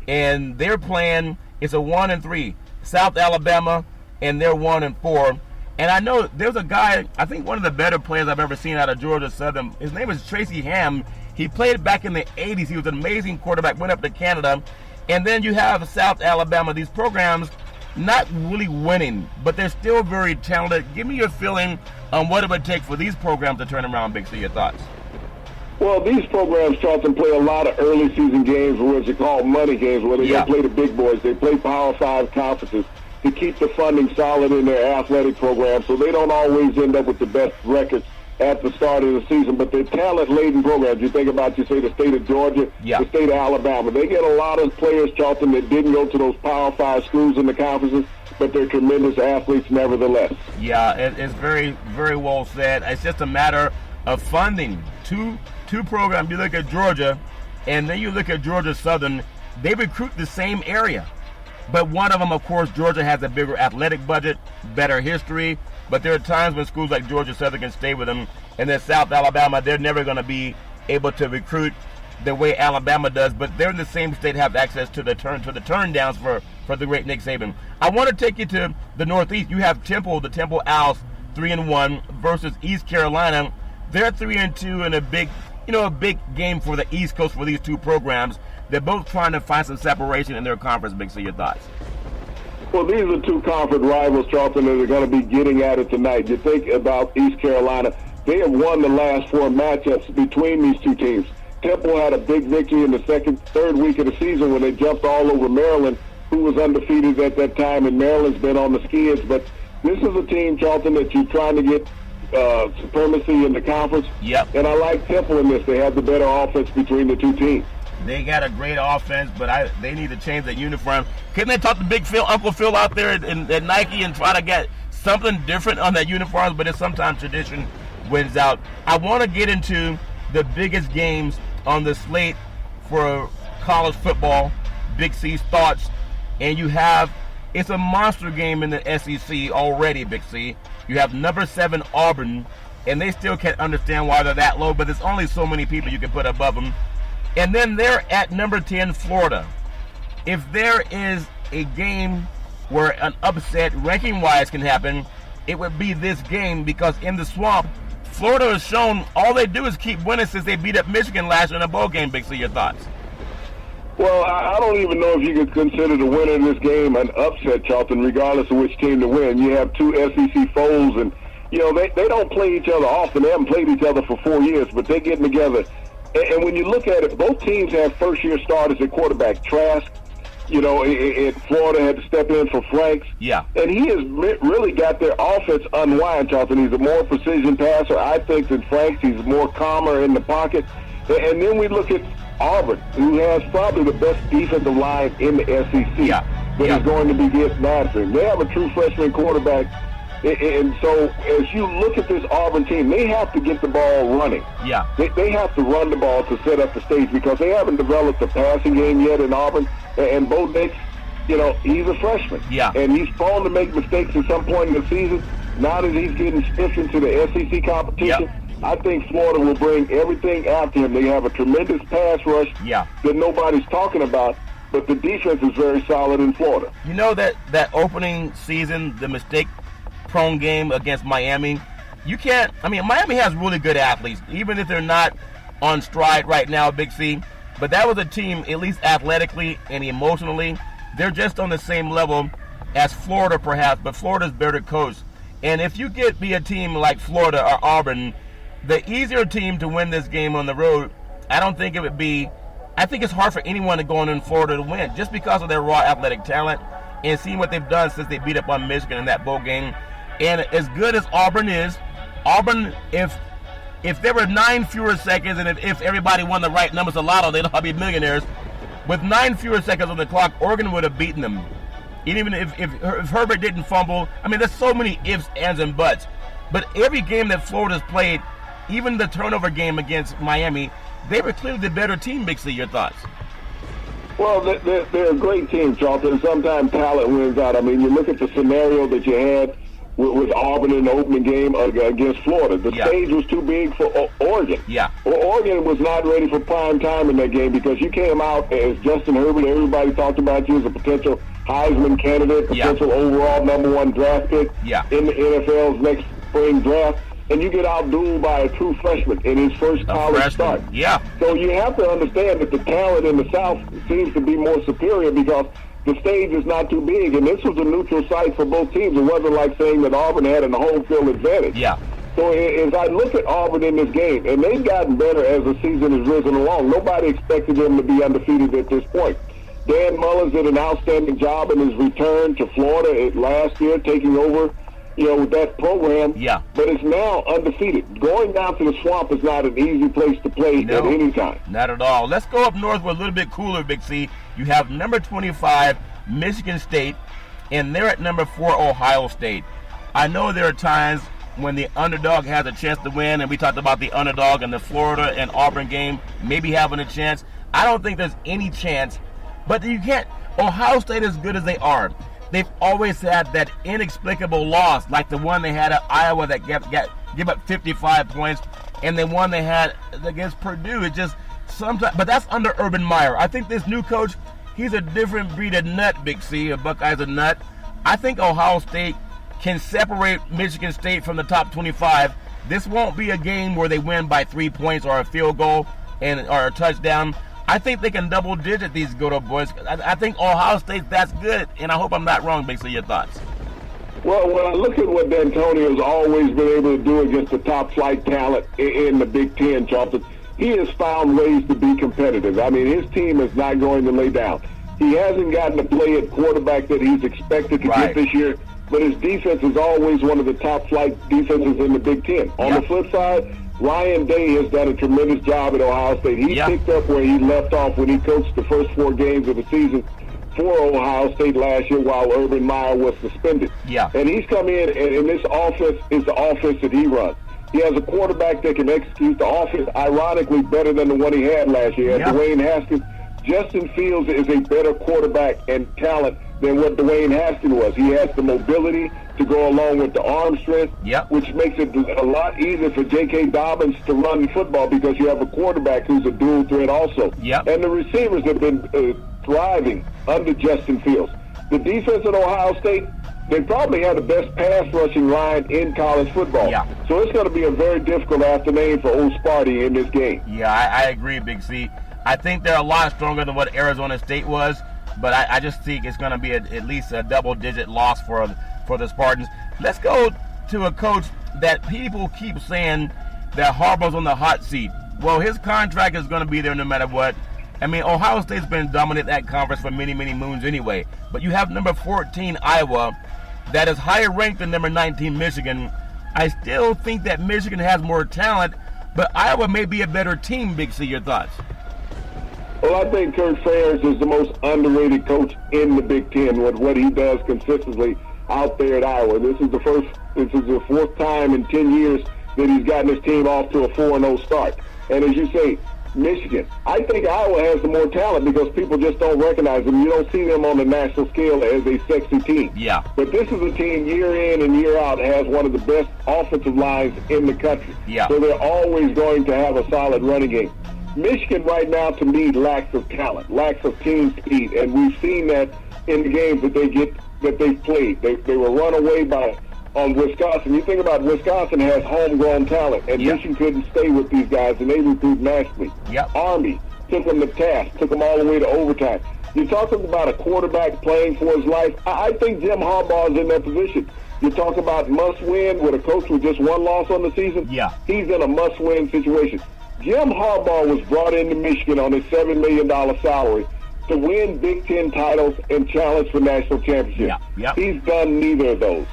and they're playing, it's a 1-3. South Alabama, and they're 1-4. And I know there's a guy, I think one of the better players I've ever seen out of Georgia Southern. His name is Tracy Ham. He played back in the 80s. He was an amazing quarterback, went up to Canada. And then you have South Alabama. These programs not really winning, but they're still very talented. Give me your feeling on what it would take for these programs to turn around, Big C. Your thoughts? Well, these programs, Charlton, play a lot of early season games, which are called money games, where they don't play the big boys. They play Power 5 conferences to keep the funding solid in their athletic program, so they don't always end up with the best records at the start of the season. But they're talent-laden programs. You think about, the state of Georgia, the state of Alabama. They get a lot of players, Charlton, that didn't go to those Power 5 schools in the conferences, but they're tremendous athletes nevertheless. Yeah, it's very, very well said. It's just a matter of funding. Two programs, you look at Georgia, and then you look at Georgia Southern, they recruit the same area. But one of them, of course, Georgia has a bigger athletic budget, better history. But there are times when schools like Georgia Southern can stay with them. And then South Alabama, they're never going to be able to recruit the way Alabama does. But they're in the same state, have access to the turn downs for the great Nick Saban. I want to take you to the Northeast. You have Temple, the Temple Owls, 3-1 versus East Carolina. They're 3-2 in a big game for the East Coast for these two programs. They're both trying to find some separation in their conference. Big C, your thoughts? Well, these are two conference rivals, Charlton, that are going to be getting at it tonight. You think about East Carolina. They have won the last 4 matchups between these two teams. Temple had a big victory in the third week of the season when they jumped all over Maryland, who was undefeated at that time, and Maryland's been on the skids. But this is a team, Charlton, that you're trying to get supremacy in the conference. Yep. And I like Temple in this. They have the better offense between the two teams. They got a great offense, but they need to change that uniform. Couldn't they talk to Big Phil, Uncle Phil out there at Nike and try to get something different on that uniform? But it's sometimes tradition wins out. I want to get into the biggest games on the slate for college football. Big C's thoughts. And it's a monster game in the SEC already, Big C. You have number 7 Auburn, and they still can't understand why they're that low, but there's only so many people you can put above them. And then they're at number 10, Florida. If there is a game where an upset ranking-wise can happen, it would be this game, because in the swamp, Florida has shown all they do is keep winning since they beat up Michigan last year in a bowl game. Big C, your thoughts? Well, I don't even know if you could consider the winner of this game an upset, Charlton, regardless of which team to win. You have two SEC foes, and, they don't play each other often. They haven't played each other for 4 years, but they're getting together. And when you look at it, both teams have first-year starters at quarterback. Trask, in Florida, had to step in for Franks. Yeah. And he has really got their offense unwind, Charlton. He's a more precision passer, I think, than Franks. He's more calmer in the pocket. And then we look at Auburn, who has probably the best defensive line in the SEC. But is going to be against Madison. They have a true freshman quarterback. And so as you look at this Auburn team, they have to get the ball running. Yeah. They have to run the ball to set up the stage, because they haven't developed a passing game yet in Auburn. And Bo Nix, he's a freshman. Yeah. And he's prone to make mistakes at some point in the season. now that he's getting stiffed into the SEC competition, I think Florida will bring everything after him. They have a tremendous pass rush that nobody's talking about, but the defense is very solid in Florida. You know that opening season, the mistake-prone game against Miami, Miami has really good athletes, even if they're not on stride right now, Big C. But that was a team, at least athletically and emotionally, they're just on the same level as Florida perhaps, but Florida's better coached. And if you be a team like Florida or Auburn, the easier team to win this game on the road, I think it's hard for anyone to go in Florida to win just because of their raw athletic talent and seeing what they've done since they beat up on Michigan in that bowl game. And as good as Auburn is, if there were 9 fewer seconds and if everybody won the right numbers of lotto, they'd all be millionaires. With 9 fewer seconds on the clock, Oregon would have beaten them. Even if Herbert didn't fumble, there's so many ifs, ands, and buts. But every game that Florida's played, even the turnover game against Miami, they were clearly the better team. Big C, your thoughts? Well, they're a great team, Charlton. Sometimes talent wins out. You look at the scenario that you had with Auburn in the opening game against Florida. The stage was too big for Oregon. Oregon was not ready for prime time in that game because you came out as Justin Herbert. Everybody talked about you as a potential Heisman candidate, potential overall #1 draft pick in the NFL's next spring draft. And you get outdueled by a true freshman in his first college start. So you have to understand that the talent in the South seems to be more superior because the stage is not too big, and this was a neutral site for both teams. It wasn't like saying that Auburn had a home field advantage. So as I look at Auburn in this game, and they've gotten better as the season has risen along, nobody expected them to be undefeated at this point. Dan Mullins did an outstanding job in his return to Florida last year, taking over with that program, but it's now undefeated. Going down to the Swamp is not an easy place to play at any time. Not at all. Let's go up north where a little bit cooler, Big C. You have number 25, Michigan State, and they're at number 4, Ohio State. I know there are times when the underdog has a chance to win, and we talked about the underdog in the Florida and Auburn game maybe having a chance. I don't think there's any chance, but you can't. Ohio State, as good as they are, they've always had that inexplicable loss, like the one they had at Iowa that gave up 55 points, and the one they had against Purdue. It just sometimes, but that's under Urban Meyer. I think this new coach, he's a different breed of nut, Big C. A Buckeye's a nut. I think Ohio State can separate Michigan State from the top 25. This won't be a game where they win by 3 points or a field goal or a touchdown. I think they can double-digit these good boys. I think Ohio State's that's good, and I hope I'm not wrong, Big C. Your thoughts? Well, when I look at what D'Antonio's always been able to do against the top-flight talent in the Big Ten, Charlton, he has found ways to be competitive. His team is not going to lay down. He hasn't gotten to play at quarterback that he's expected to get this year, but his defense is always one of the top-flight defenses in the Big Ten. On the flip side, Ryan Day has done a tremendous job at Ohio State. He picked up where he left off when he coached the first 4 games of the season for Ohio State last year while Urban Meyer was suspended. And he's come in, and this offense is the offense that he runs. He has a quarterback that can execute the offense, ironically, better than the one he had last year. Dwayne Haskins. Justin Fields is a better quarterback and talent than what Dwayne Haskins was. He has the mobility to go along with the arm strength, which makes it a lot easier for J.K. Dobbins to run the football because you have a quarterback who's a dual threat also. And the receivers have been thriving under Justin Fields. The defense at Ohio State, they probably have the best pass rushing line in college football. So it's going to be a very difficult afternoon for Old Sparty in this game. I agree, Big C. I think they're a lot stronger than what Arizona State was, but I just think it's going to be at least a double-digit loss for the Spartans. Let's go to a coach that people keep saying that Harbaugh's on the hot seat. Well, his contract is going to be there no matter what. Ohio State's been dominant that conference for many, many moons anyway. But you have number 14, Iowa, that is higher ranked than number 19, Michigan. I still think that Michigan has more talent, but Iowa may be a better team, Big C. Your thoughts? Well, I think Kirk Ferentz is the most underrated coach in the Big Ten with what he does consistently out there at Iowa. This is the 4th time in 10 years that he's gotten his team off to a 4-0 start. And as you say, Michigan. I think Iowa has the more talent because people just don't recognize them. You don't see them on the national scale as a sexy team. Yeah. But this is a team year in and year out has one of the best offensive lines in the country. Yeah. So they're always going to have a solid running game. Michigan right now, to me, lacks of talent, lacks of team speed, and we've seen that in the games that they've played. They were run away on Wisconsin. You think about Wisconsin has homegrown talent, and Michigan couldn't stay with these guys, and they recruit nationally. Yep. Army took them to task, took them all the way to overtime. You're talking about a quarterback playing for his life. I think Jim Harbaugh is in that position. You talk about must-win with a coach with just one loss on the season. Yeah. He's in a must-win situation. Jim Harbaugh was brought into Michigan on a $7 million salary to win Big Ten titles and challenge for national championships. Yeah. He's done neither of those.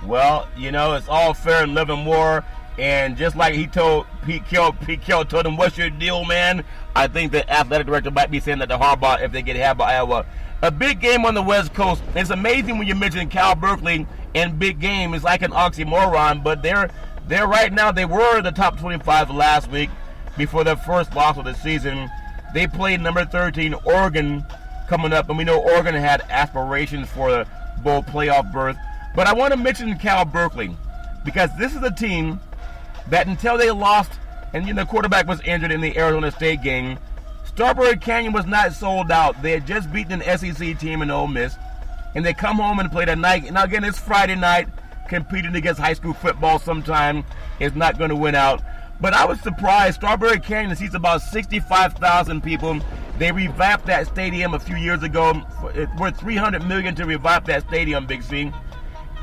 Well, it's all fair in live and war, and just like he told Pete Carroll told him, "What's your deal, man?" I think the athletic director might be saying that to Harbaugh if they get had by Iowa. A big game on the West Coast. It's amazing when you mention Cal Berkeley and big game. It's like an oxymoron, but they're right now. They were the top 25 last week before their first loss of the season. They played number 13 Oregon coming up, and we know Oregon had aspirations for the bowl playoff berth. But I want to mention Cal Berkeley because this is a team that until they lost, and the quarterback was injured in the Arizona State game, Strawberry Canyon was not sold out. They had just beaten an SEC team in Ole Miss, and they come home and play tonight. Now again, it's Friday night, competing against high school football sometime is not going to win out. But I was surprised. Strawberry Canyon seats about 65,000 people. They revamped that stadium a few years ago. It's worth $300 million to revamp that stadium, Big C.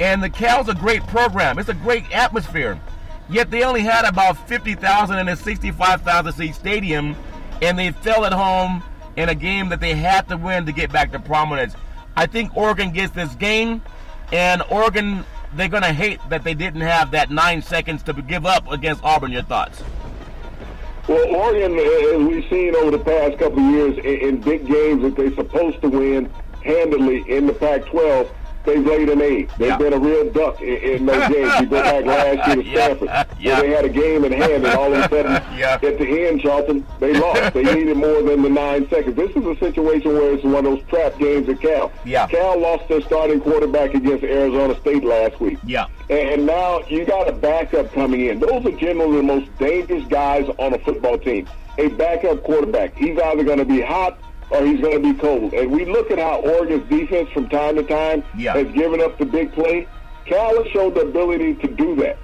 And the Cal's a great program. It's a great atmosphere. Yet they only had about 50,000 in a 65,000 seat stadium, and they fell at home in a game that they had to win to get back to prominence. I think Oregon gets this game, and Oregon, they're going to hate that they didn't have that 9 seconds to give up against Auburn. Your thoughts? Well, Oregon, as we've seen over the past couple of years, in big games that they're supposed to win handily in the Pac-12, they've laid an egg. They've been a real duck in those games. You go back last year to Stanford, where they had a game in hand, and all of a sudden, at the end, Charlton, they lost. They needed more than the 9 seconds. This is a situation where it's one of those trap games at Cal. Cal lost their starting quarterback against Arizona State last week. And now you got a backup coming in. Those are generally the most dangerous guys on a football team. A backup quarterback. He's either going to be hot or he's going to be cold. And we look at how Oregon's defense from time to time has given up the big play. Cal has showed the ability to do that.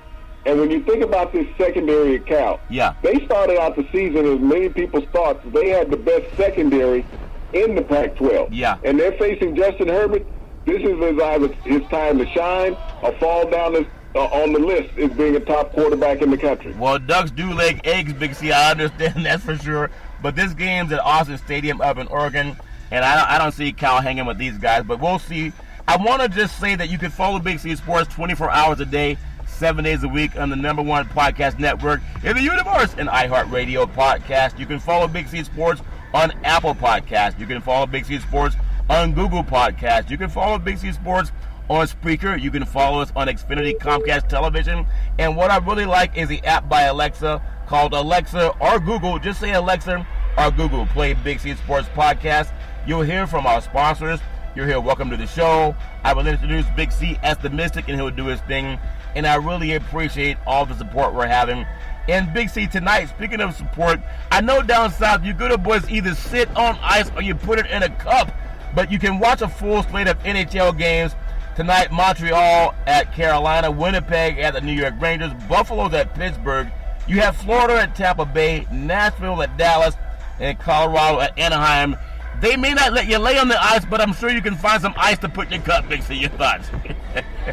And when you think about this secondary at Cal, they started out the season, as many people thought, they had the best secondary in the Pac-12. And they're facing Justin Herbert. This is either his time to shine or fall down on the list as being a top quarterback in the country. Well, ducks do lay eggs, Big C. I understand that for sure. But this game's at Austin Stadium up in Oregon, and I don't see Cal hanging with these guys, but we'll see. I want to just say that you can follow Big C Sports 24 hours a day, 7 days a week on the #1 podcast network in the universe, an iHeartRadio podcast. You can follow Big C Sports on Apple Podcasts. You can follow Big C Sports on Google Podcasts. You can follow Big C Sports on Spreaker. You can follow us on Xfinity Comcast Television. And what I really like is the app by Alexa called Alexa or Google. Just say Alexa or Google. Play Big C Sports Podcast. You'll hear from our sponsors. You'll hear Welcome to the Show. I will introduce Big C as the Mystic, and he'll do his thing. And I really appreciate all the support we're having. And Big C, tonight, speaking of support, I know down south you good boys either sit on ice or you put it in a cup. But you can watch a full slate of NHL games. Tonight, Montreal at Carolina, Winnipeg at the New York Rangers, Buffalo's at Pittsburgh. You have Florida at Tampa Bay, Nashville at Dallas, and Colorado at Anaheim. They may not let you lay on the ice, but I'm sure you can find some ice to put in your cup, Big C. Your thoughts?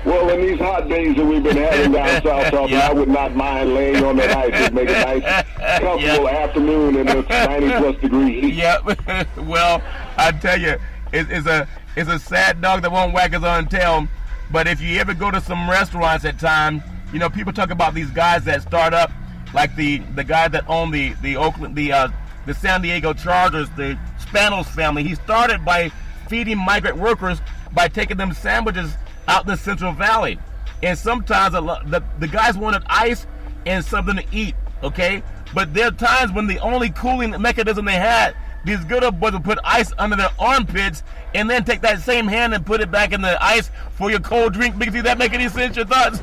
Well, in these hot days that we've been having down south, I would not mind laying on that ice. It'd make a nice, comfortable afternoon in this 90-plus degree heat. Well, I tell you, it's a sad dog that won't wag his own tail. But if you ever go to some restaurants at times, people talk about these guys that start up, like the guy that owned the Oakland, the San Diego Chargers, the Spanos family. He started by feeding migrant workers by taking them sandwiches out in the Central Valley. And sometimes the guys wanted ice and something to eat, okay? But there are times when the only cooling mechanism they had, these good old boys would put ice under their armpits and then take that same hand and put it back in the ice for your cold drink. Big C, that make any sense? Your thoughts?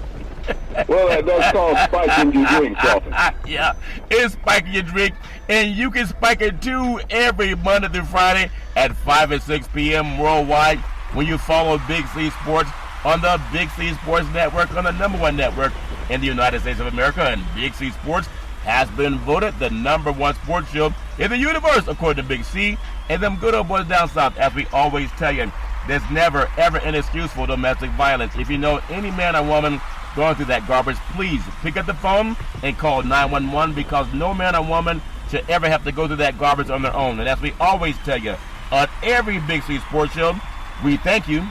Well, that's called spiking your drink, Charlton. Yeah, it's spiking your drink. And you can spike it too every Monday through Friday at 5 and 6 p.m. worldwide when you follow Big C Sports on the Big C Sports Network, on the #1 network in the United States of America. And Big C Sports has been voted the #1 sports show in the universe, according to Big C and them good old boys down south. As we always tell you, there's never, ever an excuse for domestic violence. If you know any man or woman going through that garbage, please pick up the phone and call 911, because no man or woman should ever have to go through that garbage on their own. And as we always tell you, on every Big C Sports show, we thank you,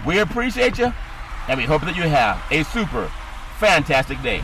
we appreciate you, and we hope that you have a super fantastic day.